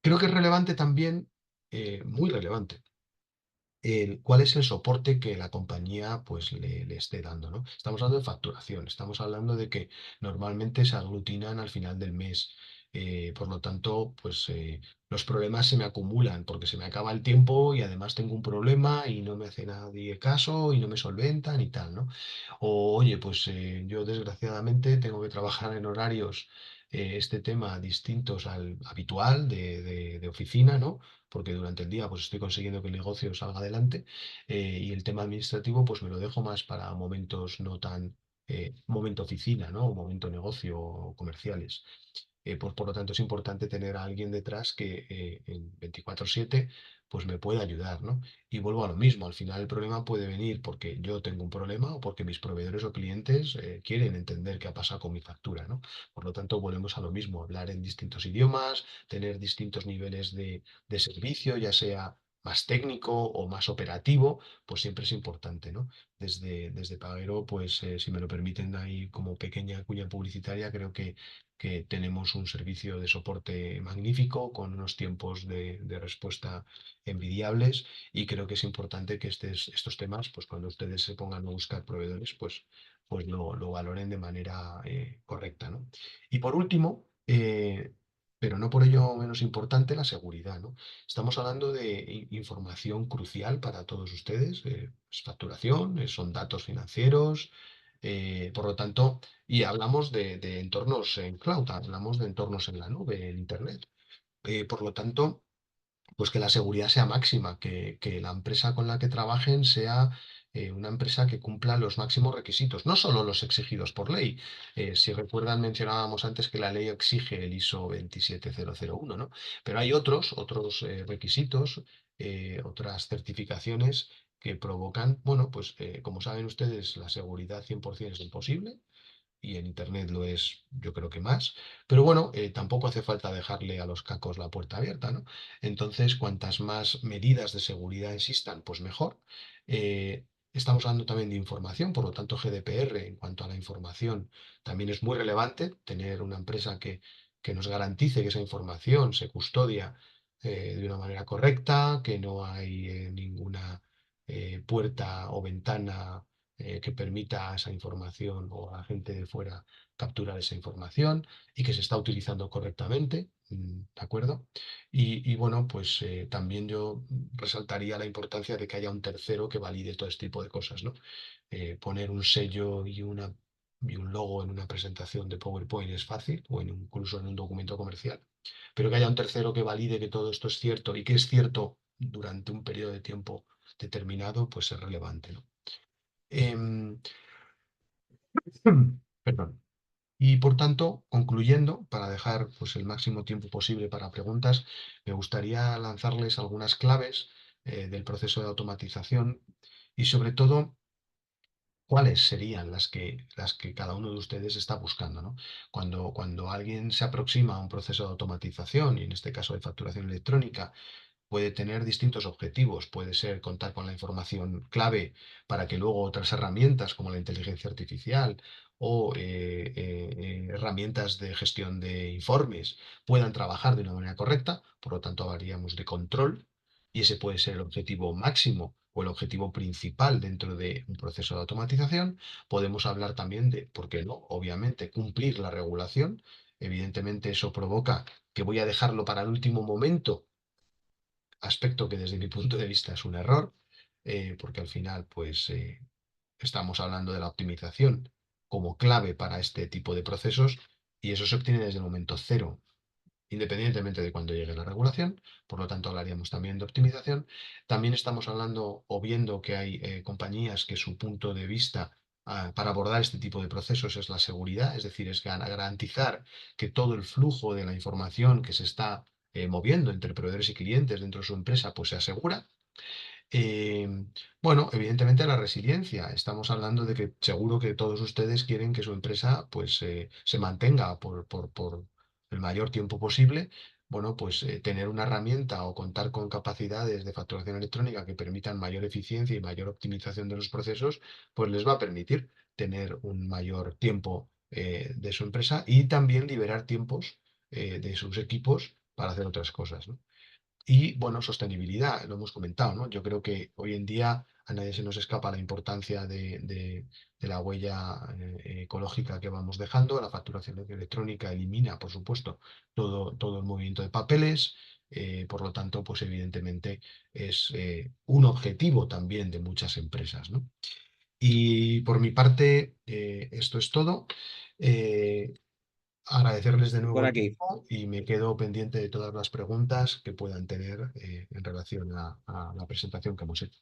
Creo que es relevante también, muy relevante, cuál es el soporte que la compañía pues le esté dando, ¿no? Estamos hablando de facturación, estamos hablando de que normalmente se aglutinan al final del mes. Por lo tanto, pues los problemas se me acumulan porque se me acaba el tiempo y además tengo un problema y no me hace nadie caso y no me solventan y tal, ¿no? O oye, pues yo desgraciadamente tengo que trabajar en horarios este tema distintos al habitual de oficina, ¿no? Porque durante el día pues estoy consiguiendo que el negocio salga adelante y el tema administrativo pues me lo dejo más para momentos no tan, momento oficina, ¿no? O momento negocio o comerciales. Pues por lo tanto es importante tener a alguien detrás que en 24/7 pues me pueda ayudar, ¿no? Y vuelvo a lo mismo, al final el problema puede venir porque yo tengo un problema o porque mis proveedores o clientes quieren entender qué ha pasado con mi factura, ¿no? Por lo tanto volvemos a lo mismo, hablar en distintos idiomas, tener distintos niveles de servicio, ya sea más técnico o más operativo, pues siempre es importante, ¿no? Desde Paguero, pues si me lo permiten ahí como pequeña cuña publicitaria, creo que tenemos un servicio de soporte magnífico con unos tiempos de respuesta envidiables y creo que es importante que estos temas, pues cuando ustedes se pongan a buscar proveedores, pues lo valoren de manera correcta, ¿no? Y por último, pero no por ello menos importante, la seguridad, ¿no? Estamos hablando de información crucial para todos ustedes, es facturación, son datos financieros, por lo tanto, y hablamos de entornos en cloud, hablamos de entornos en la nube, en Internet. Por lo tanto, pues que la seguridad sea máxima, que la empresa con la que trabajen sea una empresa que cumpla los máximos requisitos, no solo los exigidos por ley. Si recuerdan, mencionábamos antes que la ley exige el ISO 27001, ¿no? Pero hay otros requisitos, otras certificaciones que provocan, bueno, pues como saben ustedes, la seguridad 100% es imposible. y en Internet lo es, yo creo que más, pero bueno, tampoco hace falta dejarle a los cacos la puerta abierta, ¿no? Entonces, cuantas más medidas de seguridad existan, pues mejor. Estamos hablando también de información, por lo tanto, GDPR en cuanto a la información también es muy relevante tener una empresa que nos garantice que esa información se custodia de una manera correcta, que no hay ninguna puerta o ventana que permita a esa información o a la gente de fuera capturar esa información y que se está utilizando correctamente, ¿de acuerdo? Y bueno, pues también yo resaltaría la importancia de que haya un tercero que valide todo este tipo de cosas, ¿no? Poner un sello y un logo en una presentación de PowerPoint es fácil, o incluso en un documento comercial, pero que haya un tercero que valide que todo esto es cierto y que es cierto durante un periodo de tiempo determinado, pues es relevante, ¿no? Em, Perdón. Y por tanto, concluyendo, para dejar pues, el máximo tiempo posible para preguntas, me gustaría lanzarles algunas claves del proceso de automatización y sobre todo cuáles serían las que cada uno de ustedes está buscando, ¿no? Cuando alguien se aproxima a un proceso de automatización, y en este caso de facturación electrónica, puede tener distintos objetivos. Puede ser contar con la información clave para que luego otras herramientas como la inteligencia artificial o herramientas de gestión de informes puedan trabajar de una manera correcta. Por lo tanto, hablaríamos de control y ese puede ser el objetivo máximo o el objetivo principal dentro de un proceso de automatización. Podemos hablar también de, ¿por qué no? Obviamente, cumplir la regulación. Evidentemente, eso provoca que voy a dejarlo para el último momento, aspecto que desde mi punto de vista es un error, porque al final, pues, estamos hablando de la optimización como clave para este tipo de procesos y eso se obtiene desde el momento cero, independientemente de cuándo llegue la regulación. Por lo tanto, hablaríamos también de optimización. También estamos hablando o viendo que hay compañías que su punto de vista para abordar este tipo de procesos es la seguridad, es decir, es garantizar que todo el flujo de la información que se está moviendo entre proveedores y clientes dentro de su empresa, pues se asegura. Eh, bueno, evidentemente la resiliencia. Estamos hablando de que seguro que todos ustedes quieren que su empresa pues se mantenga por el mayor tiempo posible. Bueno, pues tener una herramienta o contar con capacidades de facturación electrónica que permitan mayor eficiencia y mayor optimización de los procesos, pues les va a permitir tener un mayor tiempo de su empresa y también liberar tiempos de sus equipos para hacer otras cosas, ¿no? Y bueno, sostenibilidad, lo hemos comentado, ¿no? Yo creo que hoy en día a nadie se nos escapa la importancia de la huella ecológica que vamos dejando. La facturación electrónica elimina, por supuesto, todo el movimiento de papeles. Por lo tanto, pues evidentemente es un objetivo también de muchas empresas, ¿no? Y por mi parte, esto es todo. Eh, Agradecerles de nuevo Por el aquí. tiempo y me quedo pendiente de todas las preguntas que puedan tener en relación a la presentación que hemos hecho.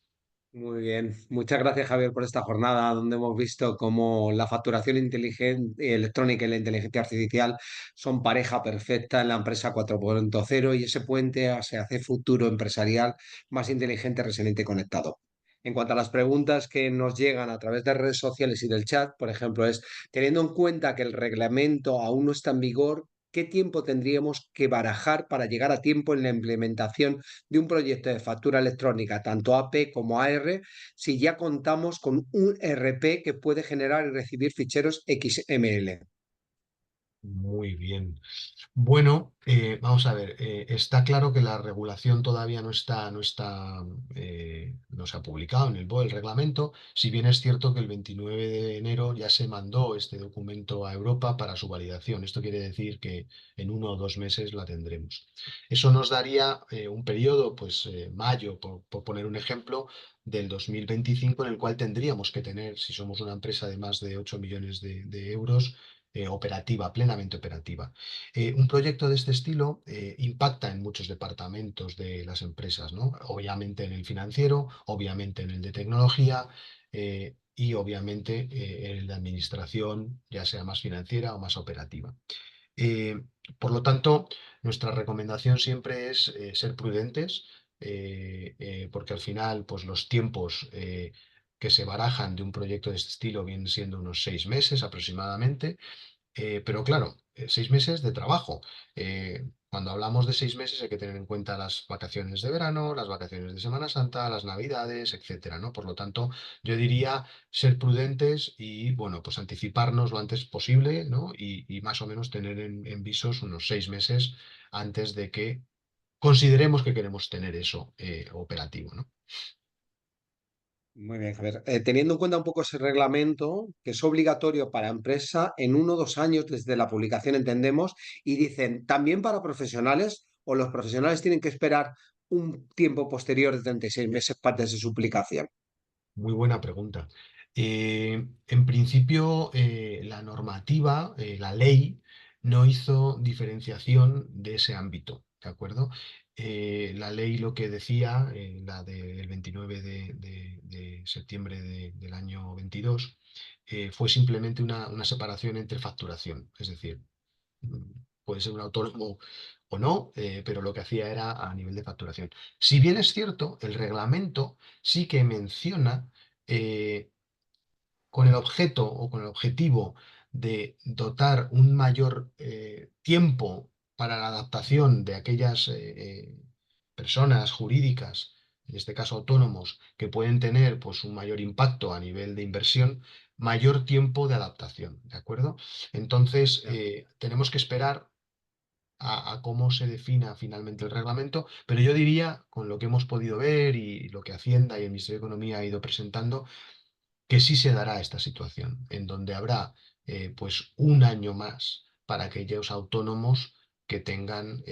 Muy bien. Muchas gracias, Javier, por esta jornada donde hemos visto cómo la facturación inteligente, electrónica y la inteligencia artificial son pareja perfecta en la empresa 4.0 y ese puente se hace futuro empresarial más inteligente, resiliente y conectado. En cuanto a las preguntas que nos llegan a través de redes sociales y del chat, por ejemplo, es teniendo en cuenta que el reglamento aún no está en vigor, ¿qué tiempo tendríamos que barajar para llegar a tiempo en la implementación de un proyecto de factura electrónica, tanto AP como AR, si ya contamos con un RP que puede generar y recibir ficheros XML? Muy bien. Bueno, vamos a ver, está claro que la regulación todavía no se ha publicado en el BOE, el reglamento, si bien es cierto que el 29 de enero ya se mandó este documento a Europa para su validación. Esto quiere decir que en 1 o 2 meses la tendremos. Eso nos daría un periodo, pues mayo, por poner un ejemplo, del 2025 en el cual tendríamos que tener, si somos una empresa de más de 8 millones de euros, operativa, plenamente operativa. Un proyecto de este estilo impacta en muchos departamentos de las empresas, ¿no? Obviamente en el financiero, obviamente en el de tecnología y obviamente en el de administración, ya sea más financiera o más operativa. Eh, por lo tanto, nuestra recomendación siempre es ser prudentes, porque al final, pues los tiempos que se barajan de un proyecto de este estilo vienen siendo unos 6 meses aproximadamente. Pero claro, 6 meses de trabajo. Cuando hablamos de 6 meses hay que tener en cuenta las vacaciones de verano, las vacaciones de Semana Santa, las Navidades, etcétera, ¿no? Por lo tanto, yo diría ser prudentes y, bueno, pues anticiparnos lo antes posible, ¿no? Y más o menos tener en visos unos 6 meses antes de que consideremos que queremos tener eso operativo, ¿no? Muy bien, Javier. Teniendo en cuenta un poco ese reglamento, que es obligatorio para empresa en 1 o 2 años desde la publicación, entendemos, y dicen también para profesionales, o los profesionales tienen que esperar un tiempo posterior de 36 meses para de su publicación. Muy buena pregunta. En principio, la normativa, la ley, no hizo diferenciación de ese ámbito, ¿de acuerdo? La ley lo que decía, la del 29 de septiembre del año 22, fue simplemente una separación entre facturación, es decir, mm, puede ser un autónomo o no, pero lo que hacía era a nivel de facturación. Si bien es cierto, el reglamento sí que menciona eh, con el objeto o con el objetivo de dotar un mayor tiempo para la adaptación de aquellas personas jurídicas, en este caso autónomos, que pueden tener pues, un mayor impacto a nivel de inversión, mayor tiempo de adaptación, ¿de acuerdo? Entonces, Ya. tenemos que esperar a cómo se defina finalmente el reglamento, pero yo diría, con lo que hemos podido ver y lo que Hacienda y el Ministerio de Economía ha ido presentando, que sí se dará esta situación, en donde habrá pues un año más para aquellos autónomos que tengan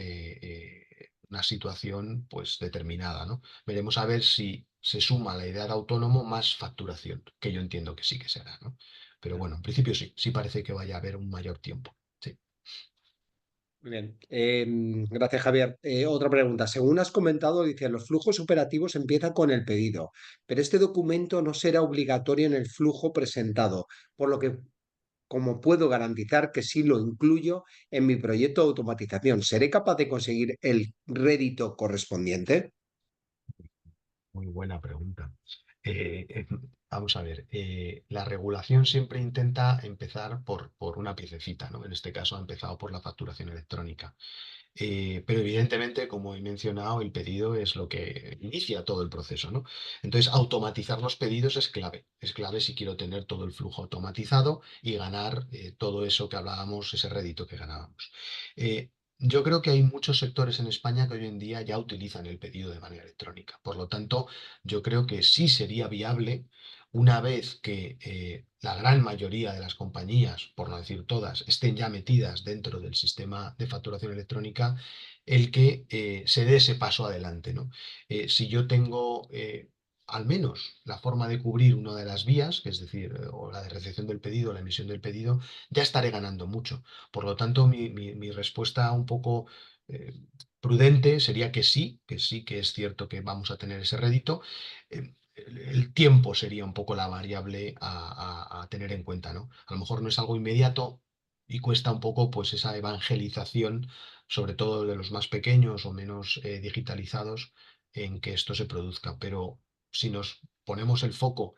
una situación pues determinada, ¿no? Veremos a ver si se suma la idea de autónomo más facturación, que yo entiendo que sí que será, ¿no? Pero bueno, en principio sí, sí parece que vaya a haber un mayor tiempo. Sí. Muy bien. Gracias, Javier. Otra pregunta. Según has comentado, dice, los flujos operativos empiezan con el pedido, pero este documento no será obligatorio en el flujo presentado, por lo que, como puedo garantizar que sí lo incluyo en mi proyecto de automatización, ¿seré capaz de conseguir el rédito correspondiente? Muy buena pregunta. Eh, eh, Vamos a ver, la regulación siempre intenta empezar por una piececita, ¿no? En este caso ha empezado por la facturación electrónica. Pero evidentemente, como he mencionado, el pedido es lo que inicia todo el proceso, ¿no? Entonces, automatizar los pedidos es clave si quiero tener todo el flujo automatizado y ganar todo eso que hablábamos, ese rédito que ganábamos. Yo creo que hay muchos sectores en España que hoy en día ya utilizan el pedido de manera electrónica. Por lo tanto, yo creo que sí sería viable una vez que la gran mayoría de las compañías, por no decir todas, estén ya metidas dentro del sistema de facturación electrónica, el que se dé ese paso adelante, ¿no? Si yo tengo al menos la forma de cubrir una de las vías, que es decir, o la de recepción del pedido, o la emisión del pedido, ya estaré ganando mucho. Por lo tanto, mi respuesta un poco eh, prudente sería que sí que es cierto que vamos a tener ese rédito. El tiempo sería un poco la variable a tener en cuenta, ¿no? A lo mejor no es algo inmediato y cuesta un poco pues esa evangelización, sobre todo de los más pequeños o menos digitalizados, en que esto se produzca. Pero si nos ponemos el foco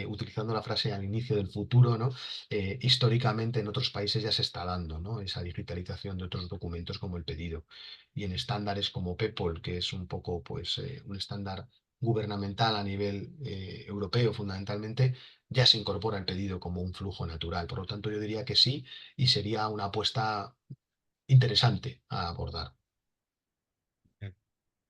utilizando la frase al inicio del futuro, ¿no? Históricamente en otros países ya se está dando, ¿no? Esa digitalización de otros documentos como el pedido. Y en estándares como PEPOL, que es un poco pues, un estándar gubernamental a nivel europeo fundamentalmente, ya se incorpora el pedido como un flujo natural. Por lo tanto, yo diría que sí y sería una apuesta interesante a abordar.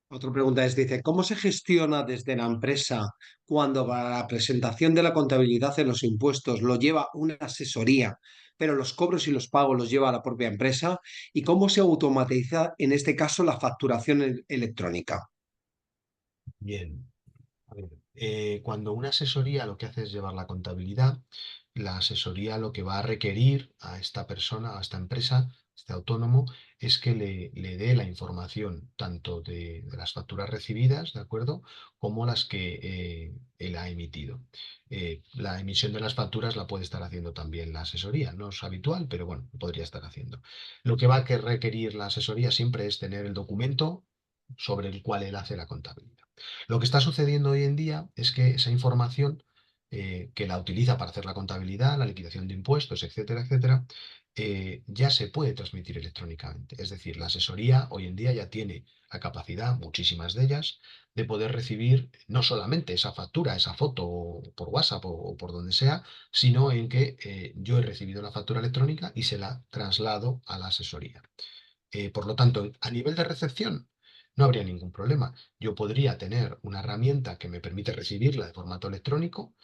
Otra pregunta es, dice, ¿cómo se gestiona desde la empresa cuando para la presentación de la contabilidad en los impuestos lo lleva una asesoría, pero los cobros y los pagos los lleva la propia empresa? ¿Y cómo se automatiza en este caso la facturación electrónica? Bien. A ver, cuando una asesoría lo que hace es llevar la contabilidad, la asesoría lo que va a requerir a esta persona, a esta empresa, este autónomo, es que le dé la información tanto de las facturas recibidas, ¿de acuerdo? Como las que él ha emitido. La emisión de las facturas la puede estar haciendo también la asesoría. No es habitual, pero bueno, podría estar haciendo. Lo que va a requerir la asesoría siempre es tener el documento sobre el cual él hace la contabilidad. Lo que está sucediendo hoy en día es que esa información que la utiliza para hacer la contabilidad, la liquidación de impuestos, etcétera, etcétera, ya se puede transmitir electrónicamente. Es decir, la asesoría hoy en día ya tiene la capacidad, muchísimas de ellas, de poder recibir no solamente esa factura, esa foto por WhatsApp o por donde sea, sino en que yo he recibido la factura electrónica y se la traslado a la asesoría. Por lo tanto, a nivel de recepción, no habría ningún problema. Yo podría tener una herramienta que me permite recibirla de formato electrónico,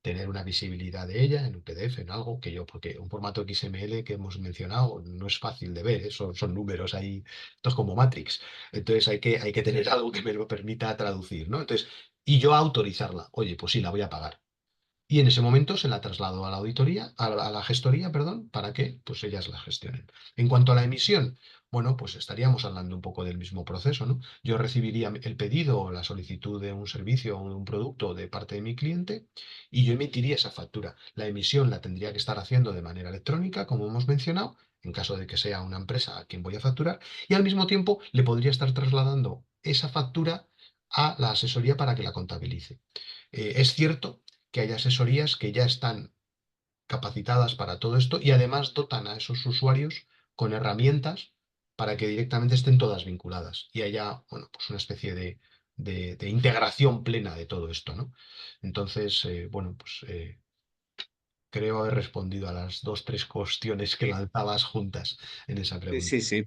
tener una visibilidad de ella en un PDF, en algo que yo, porque un formato XML que hemos mencionado no es fácil de ver, ¿eh? Son números ahí, esto es como Matrix. Entonces hay que tener algo que me lo permita traducir, ¿no? Entonces, y yo autorizarla, oye, pues sí, la voy a pagar. Y en ese momento se la trasladó a la auditoría, a la gestoría, perdón, para que pues ellas la gestionen. En cuanto a la emisión, bueno, pues estaríamos hablando un poco del mismo proceso, ¿no? Yo recibiría el pedido o la solicitud de un servicio o de un producto de parte de mi cliente y yo emitiría esa factura. La emisión la tendría que estar haciendo de manera electrónica, como hemos mencionado, en caso de que sea una empresa a quien voy a facturar, y al mismo tiempo le podría estar trasladando esa factura a la asesoría para que la contabilice. Es cierto que hay asesorías que ya están capacitadas para todo esto y además dotan a esos usuarios con herramientas para que directamente estén todas vinculadas y haya, bueno, pues una especie de integración plena de todo esto, ¿no? Entonces, bueno, pues creo haber respondido a las dos, tres cuestiones que lanzabas juntas en esa Sí, pregunta. sí, sí.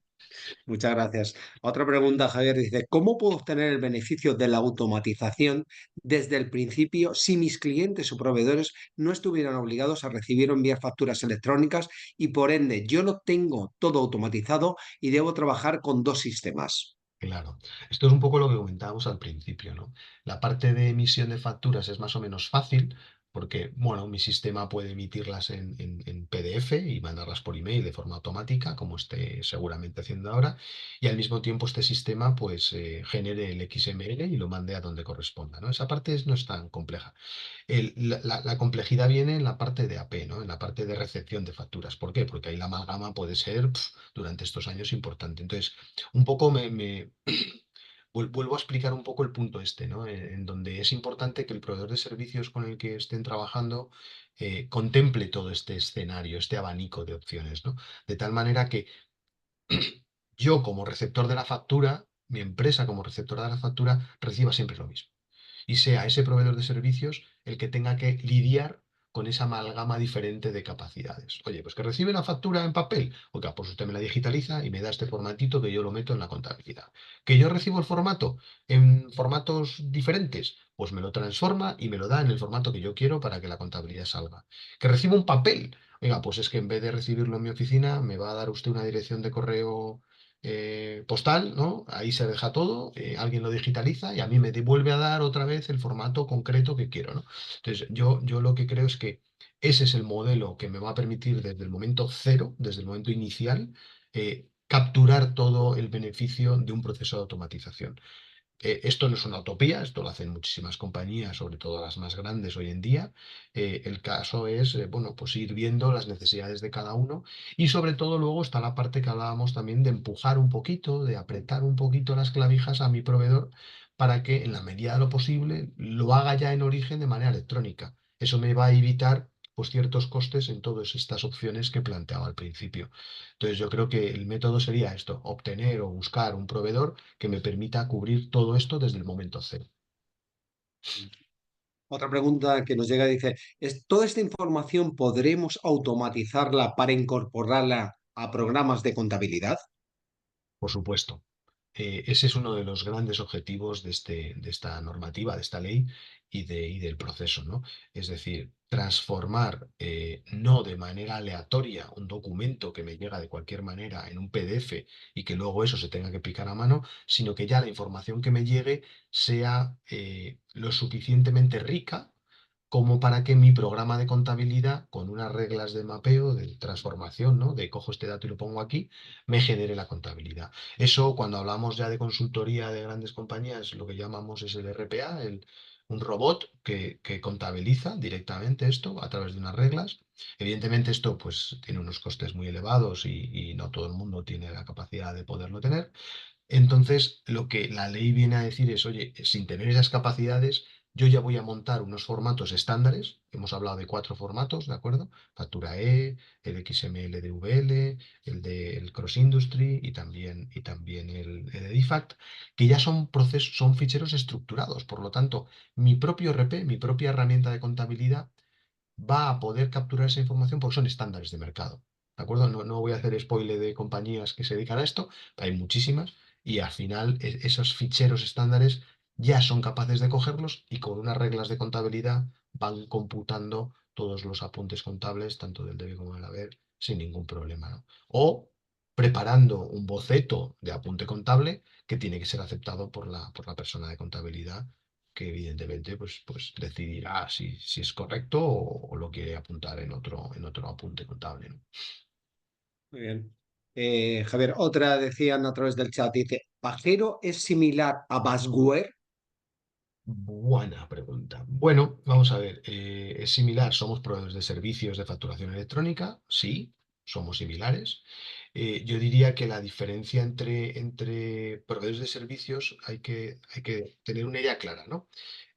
Muchas gracias. Otra pregunta, Javier, dice, ¿cómo puedo obtener el beneficio de la automatización desde el principio si mis clientes o proveedores no estuvieran obligados a recibir o enviar facturas electrónicas y por ende yo lo tengo todo automatizado y debo trabajar con dos sistemas? Claro, esto es un poco lo que comentábamos al principio, ¿no? La parte de emisión de facturas es más o menos fácil porque, bueno, mi sistema puede emitirlas en PDF y mandarlas por email de forma automática, como esté seguramente haciendo ahora, y al mismo tiempo este sistema pues genere el XML y lo mande a donde corresponda, ¿no? Esa parte no es tan compleja. La complejidad viene en la parte de AP, ¿no? En la parte de recepción de facturas. ¿Por qué? Porque ahí la amalgama puede ser durante estos años importante. Entonces, un poco vuelvo a explicar un poco el punto este, ¿no? En donde es importante que el proveedor de servicios con el que estén trabajando contemple todo este escenario, este abanico de opciones, ¿no? De tal manera que yo como receptor de la factura, mi empresa como receptora de la factura, reciba siempre lo mismo y sea ese proveedor de servicios el que tenga que lidiar con esa amalgama diferente de capacidades. Oye, pues que recibe una factura en papel, oiga, pues usted me la digitaliza y me da este formatito que yo lo meto en la contabilidad. Que yo recibo el formato en formatos diferentes, pues me lo transforma y me lo da en el formato que yo quiero para que la contabilidad salga. Que recibo un papel, oiga, pues es que en vez de recibirlo en mi oficina, me va a dar usted una dirección de correo postal, ¿no? Ahí se deja todo, alguien lo digitaliza y a mí me devuelve a dar otra vez el formato concreto que quiero, ¿no? Entonces, yo lo que creo es que ese es el modelo que me va a permitir desde el momento cero, desde el momento inicial, capturar todo el beneficio de un proceso de automatización. Esto no es una utopía, esto lo hacen muchísimas compañías, sobre todo las más grandes hoy en día. El caso es, bueno, pues ir viendo las necesidades de cada uno y sobre todo luego está la parte que hablábamos también de empujar un poquito, de apretar un poquito las clavijas a mi proveedor para que en la medida de lo posible lo haga ya en origen de manera electrónica. Eso me va a evitar pues ciertos costes en todas estas opciones que planteaba al principio. Entonces yo creo que el método sería esto, obtener o buscar un proveedor que me permita cubrir todo esto desde el momento cero. Otra pregunta que nos llega dice, ¿toda esta información podremos automatizarla para incorporarla a programas de contabilidad? Por supuesto. Ese es uno de los grandes objetivos de esta normativa, de esta ley y del proceso, ¿no? Es decir, transformar no de manera aleatoria un documento que me llega de cualquier manera en un PDF y que luego eso se tenga que picar a mano, sino que ya la información que me llegue sea lo suficientemente rica como para que mi programa de contabilidad, con unas reglas de mapeo, de transformación, ¿no? De cojo este dato y lo pongo aquí, me genere la contabilidad. Eso, cuando hablamos ya de consultoría de grandes compañías, lo que llamamos es el RPA, un robot que contabiliza directamente esto a través de unas reglas. Evidentemente esto pues tiene unos costes muy elevados y no todo el mundo tiene la capacidad de poderlo tener. Entonces, lo que la ley viene a decir es, oye, sin tener esas capacidades, yo ya voy a montar unos formatos estándares. Hemos hablado de 4 formatos, ¿de acuerdo? Factura E, el XML de VL, el del Cross Industry y también el de DIFACT, que ya son procesos, son ficheros estructurados. Por lo tanto, mi propio RP, mi propia herramienta de contabilidad, va a poder capturar esa información porque son estándares de mercado. ¿De acuerdo? No voy a hacer spoiler de compañías que se dedican a esto, hay muchísimas, y al final esos ficheros estándares ya son capaces de cogerlos y con unas reglas de contabilidad van computando todos los apuntes contables, tanto del debe como del haber, sin ningún problema, ¿no? O preparando un boceto de apunte contable que tiene que ser aceptado por la persona de contabilidad, que evidentemente pues decidirá si es correcto o lo quiere apuntar en otro apunte contable, ¿no? Muy bien. Javier, otra decían a través del chat, dice, ¿Pagero es similar a Basware? Buena pregunta. Bueno, vamos a ver, es similar, somos proveedores de servicios de facturación electrónica, sí, somos similares. Yo diría que la diferencia entre proveedores de servicios hay que tener una idea clara, ¿no?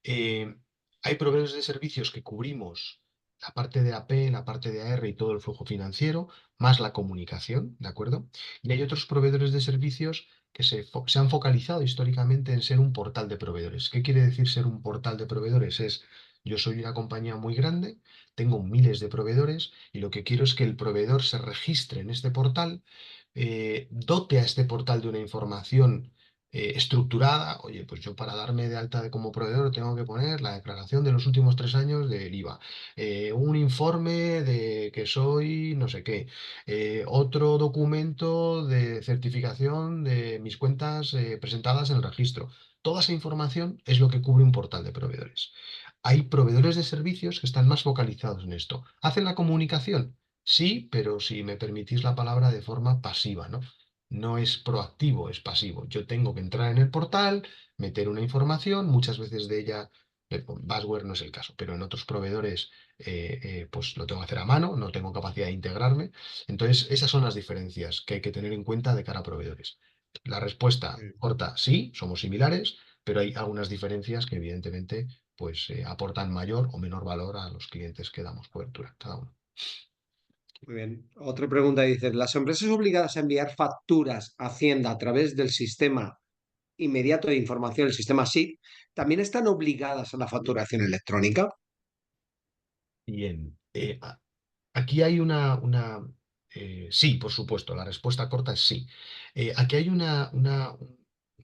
Eh, Hay proveedores de servicios que cubrimos la parte de AP, la parte de AR y todo el flujo financiero, más la comunicación, ¿de acuerdo? Y hay otros proveedores de servicios que se han focalizado históricamente en ser un portal de proveedores. ¿Qué quiere decir ser un portal de proveedores? Yo soy una compañía muy grande, tengo miles de proveedores y lo que quiero es que el proveedor se registre en este portal, dote a este portal de una información estructurada. Oye, pues yo para darme de alta como proveedor tengo que poner la declaración de los últimos 3 años del IVA, un informe de que soy no sé qué, otro documento de certificación de mis cuentas presentadas en el registro. Toda esa información es lo que cubre un portal de proveedores. Hay proveedores de servicios que están más focalizados en esto. ¿Hacen la comunicación? Sí, pero si me permitís la palabra, de forma pasiva, ¿no? No es proactivo, es pasivo. Yo tengo que entrar en el portal, meter una información, muchas veces de ella, Basware no es el caso, pero en otros proveedores pues lo tengo que hacer a mano, no tengo capacidad de integrarme. Entonces, esas son las diferencias que hay que tener en cuenta de cara a proveedores. La respuesta corta, sí, somos similares, pero hay algunas diferencias que evidentemente pues aportan mayor o menor valor a los clientes que damos cobertura, cada uno. Muy bien. Otra pregunta dice, ¿las empresas obligadas a enviar facturas a Hacienda a través del sistema inmediato de información, el sistema SIC, también están obligadas a la facturación electrónica? Bien, aquí hay sí, por supuesto, la respuesta corta es sí. Aquí hay un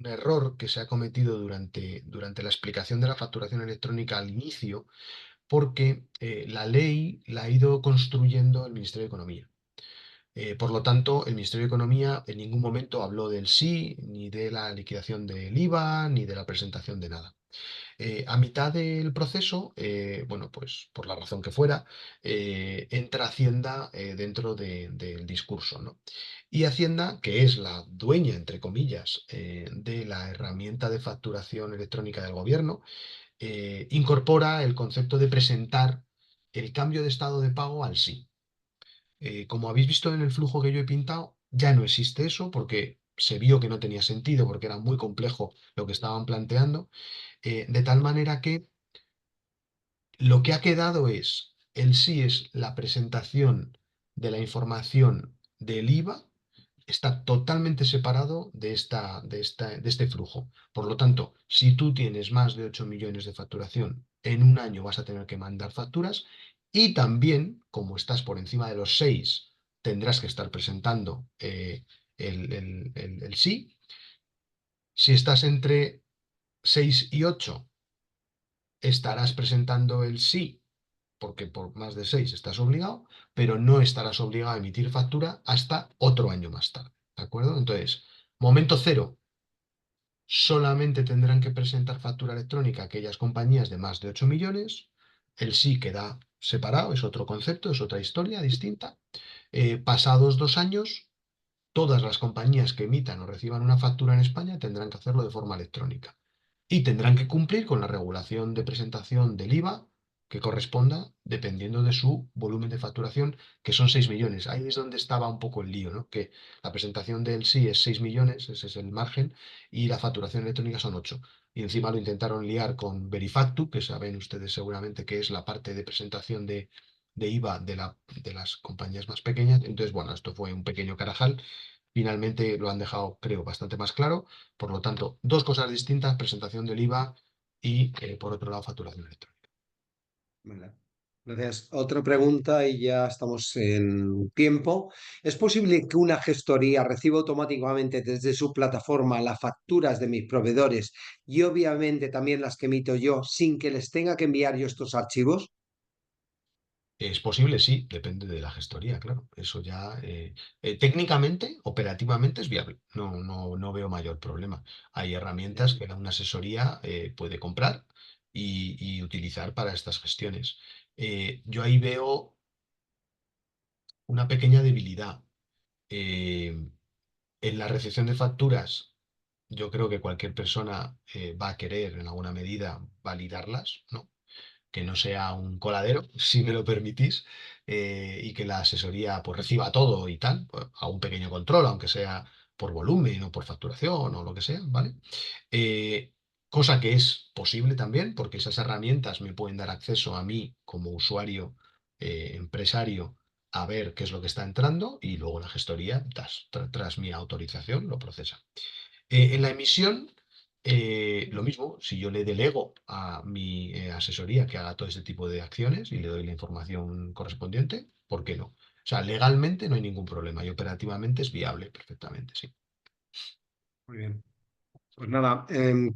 error que se ha cometido durante la explicación de la facturación electrónica al inicio, porque la ley la ha ido construyendo el Ministerio de Economía. Por lo tanto, el Ministerio de Economía en ningún momento habló del sí, ni de la liquidación del IVA, ni de la presentación de nada. A mitad del proceso, bueno, pues por la razón que fuera, entra Hacienda dentro del discurso, ¿no? Y Hacienda, que es la dueña, entre comillas, de la herramienta de facturación electrónica del gobierno, incorpora el concepto de presentar el cambio de estado de pago al sí. Como habéis visto en el flujo que yo he pintado, ya no existe eso porque se vio que no tenía sentido, porque era muy complejo lo que estaban planteando, de tal manera que lo que ha quedado el sí es la presentación de la información del IVA, está totalmente separado de este flujo. Por lo tanto, si tú tienes más de 8 millones de facturación, en un año vas a tener que mandar facturas y también, como estás por encima de los 6, tendrás que estar presentando el sí. Si estás entre 6 y 8, estarás presentando el sí porque por más de 6 estás obligado, pero no estarás obligado a emitir factura hasta otro año más tarde. ¿De acuerdo? Entonces, momento cero, solamente tendrán que presentar factura electrónica aquellas compañías de más de 8 millones. El sí queda separado, es otro concepto, es otra historia distinta. Pasados 2 años, todas las compañías que emitan o reciban una factura en España tendrán que hacerlo de forma electrónica y tendrán que cumplir con la regulación de presentación del IVA que corresponda dependiendo de su volumen de facturación, que son 6 millones. Ahí es donde estaba un poco el lío, ¿no? Que la presentación del sí es 6 millones, ese es el margen, y la facturación electrónica son 8. y encima lo intentaron liar con Verifactu, que saben ustedes seguramente que es la parte de presentación de IVA de las compañías más pequeñas. Entonces, bueno, esto fue un pequeño carajal. Finalmente lo han dejado, creo, bastante más claro. Por lo tanto, dos cosas distintas, presentación del IVA y, por otro lado, facturación electrónica. Vale. Gracias. Otra pregunta y ya estamos en tiempo. ¿Es posible que una gestoría reciba automáticamente desde su plataforma las facturas de mis proveedores y obviamente también las que emito yo sin que les tenga que enviar yo estos archivos? Es posible, sí, depende de la gestoría, claro. Eso ya, técnicamente, operativamente es viable. No veo mayor problema. Hay herramientas que una asesoría puede comprar y utilizar para estas gestiones. Yo ahí veo una pequeña debilidad. Eh, en la recepción de facturas, yo creo que cualquier persona va a querer en alguna medida validarlas, ¿no? Que no sea un coladero, si me lo permitís, y que la asesoría pues reciba todo y tal, pues, a un pequeño control, aunque sea por volumen o por facturación o lo que sea, ¿vale? Eh, Cosa que es posible también, porque esas herramientas me pueden dar acceso a mí como usuario, empresario, a ver qué es lo que está entrando y luego la gestoría, tras mi autorización, lo procesa. En la emisión, lo mismo, si yo le delego a mi asesoría que haga todo ese tipo de acciones y le doy la información correspondiente, ¿por qué no? O sea, legalmente no hay ningún problema y operativamente es viable perfectamente, sí. Muy bien. Pues nada,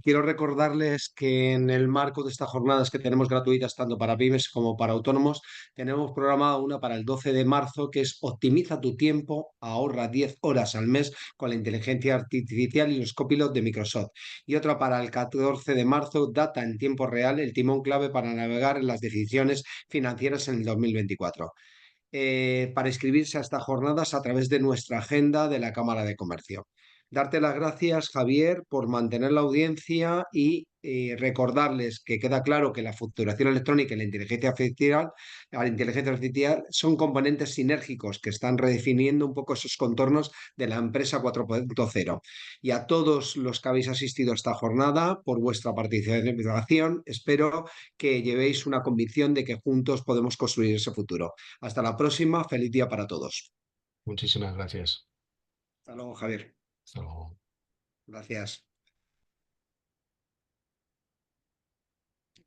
quiero recordarles que en el marco de estas jornadas que tenemos gratuitas tanto para pymes como para autónomos, tenemos programada una para el 12 de marzo que es Optimiza tu tiempo, ahorra 10 horas al mes con la inteligencia artificial y los copilots de Microsoft. Y otra para el 14 de marzo, Data en tiempo real, el timón clave para navegar en las decisiones financieras en el 2024. Para inscribirse a estas jornadas a través de nuestra agenda de la Cámara de Comercio. Darte las gracias, Javier, por mantener la audiencia y recordarles que queda claro que la facturación electrónica y la inteligencia artificial son componentes sinérgicos que están redefiniendo un poco esos contornos de la empresa 4.0. Y a todos los que habéis asistido a esta jornada, por vuestra participación, espero que llevéis una convicción de que juntos podemos construir ese futuro. Hasta la próxima. Feliz día para todos. Muchísimas gracias. Hasta luego, Javier. Hasta luego. Gracias.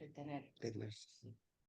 Retener.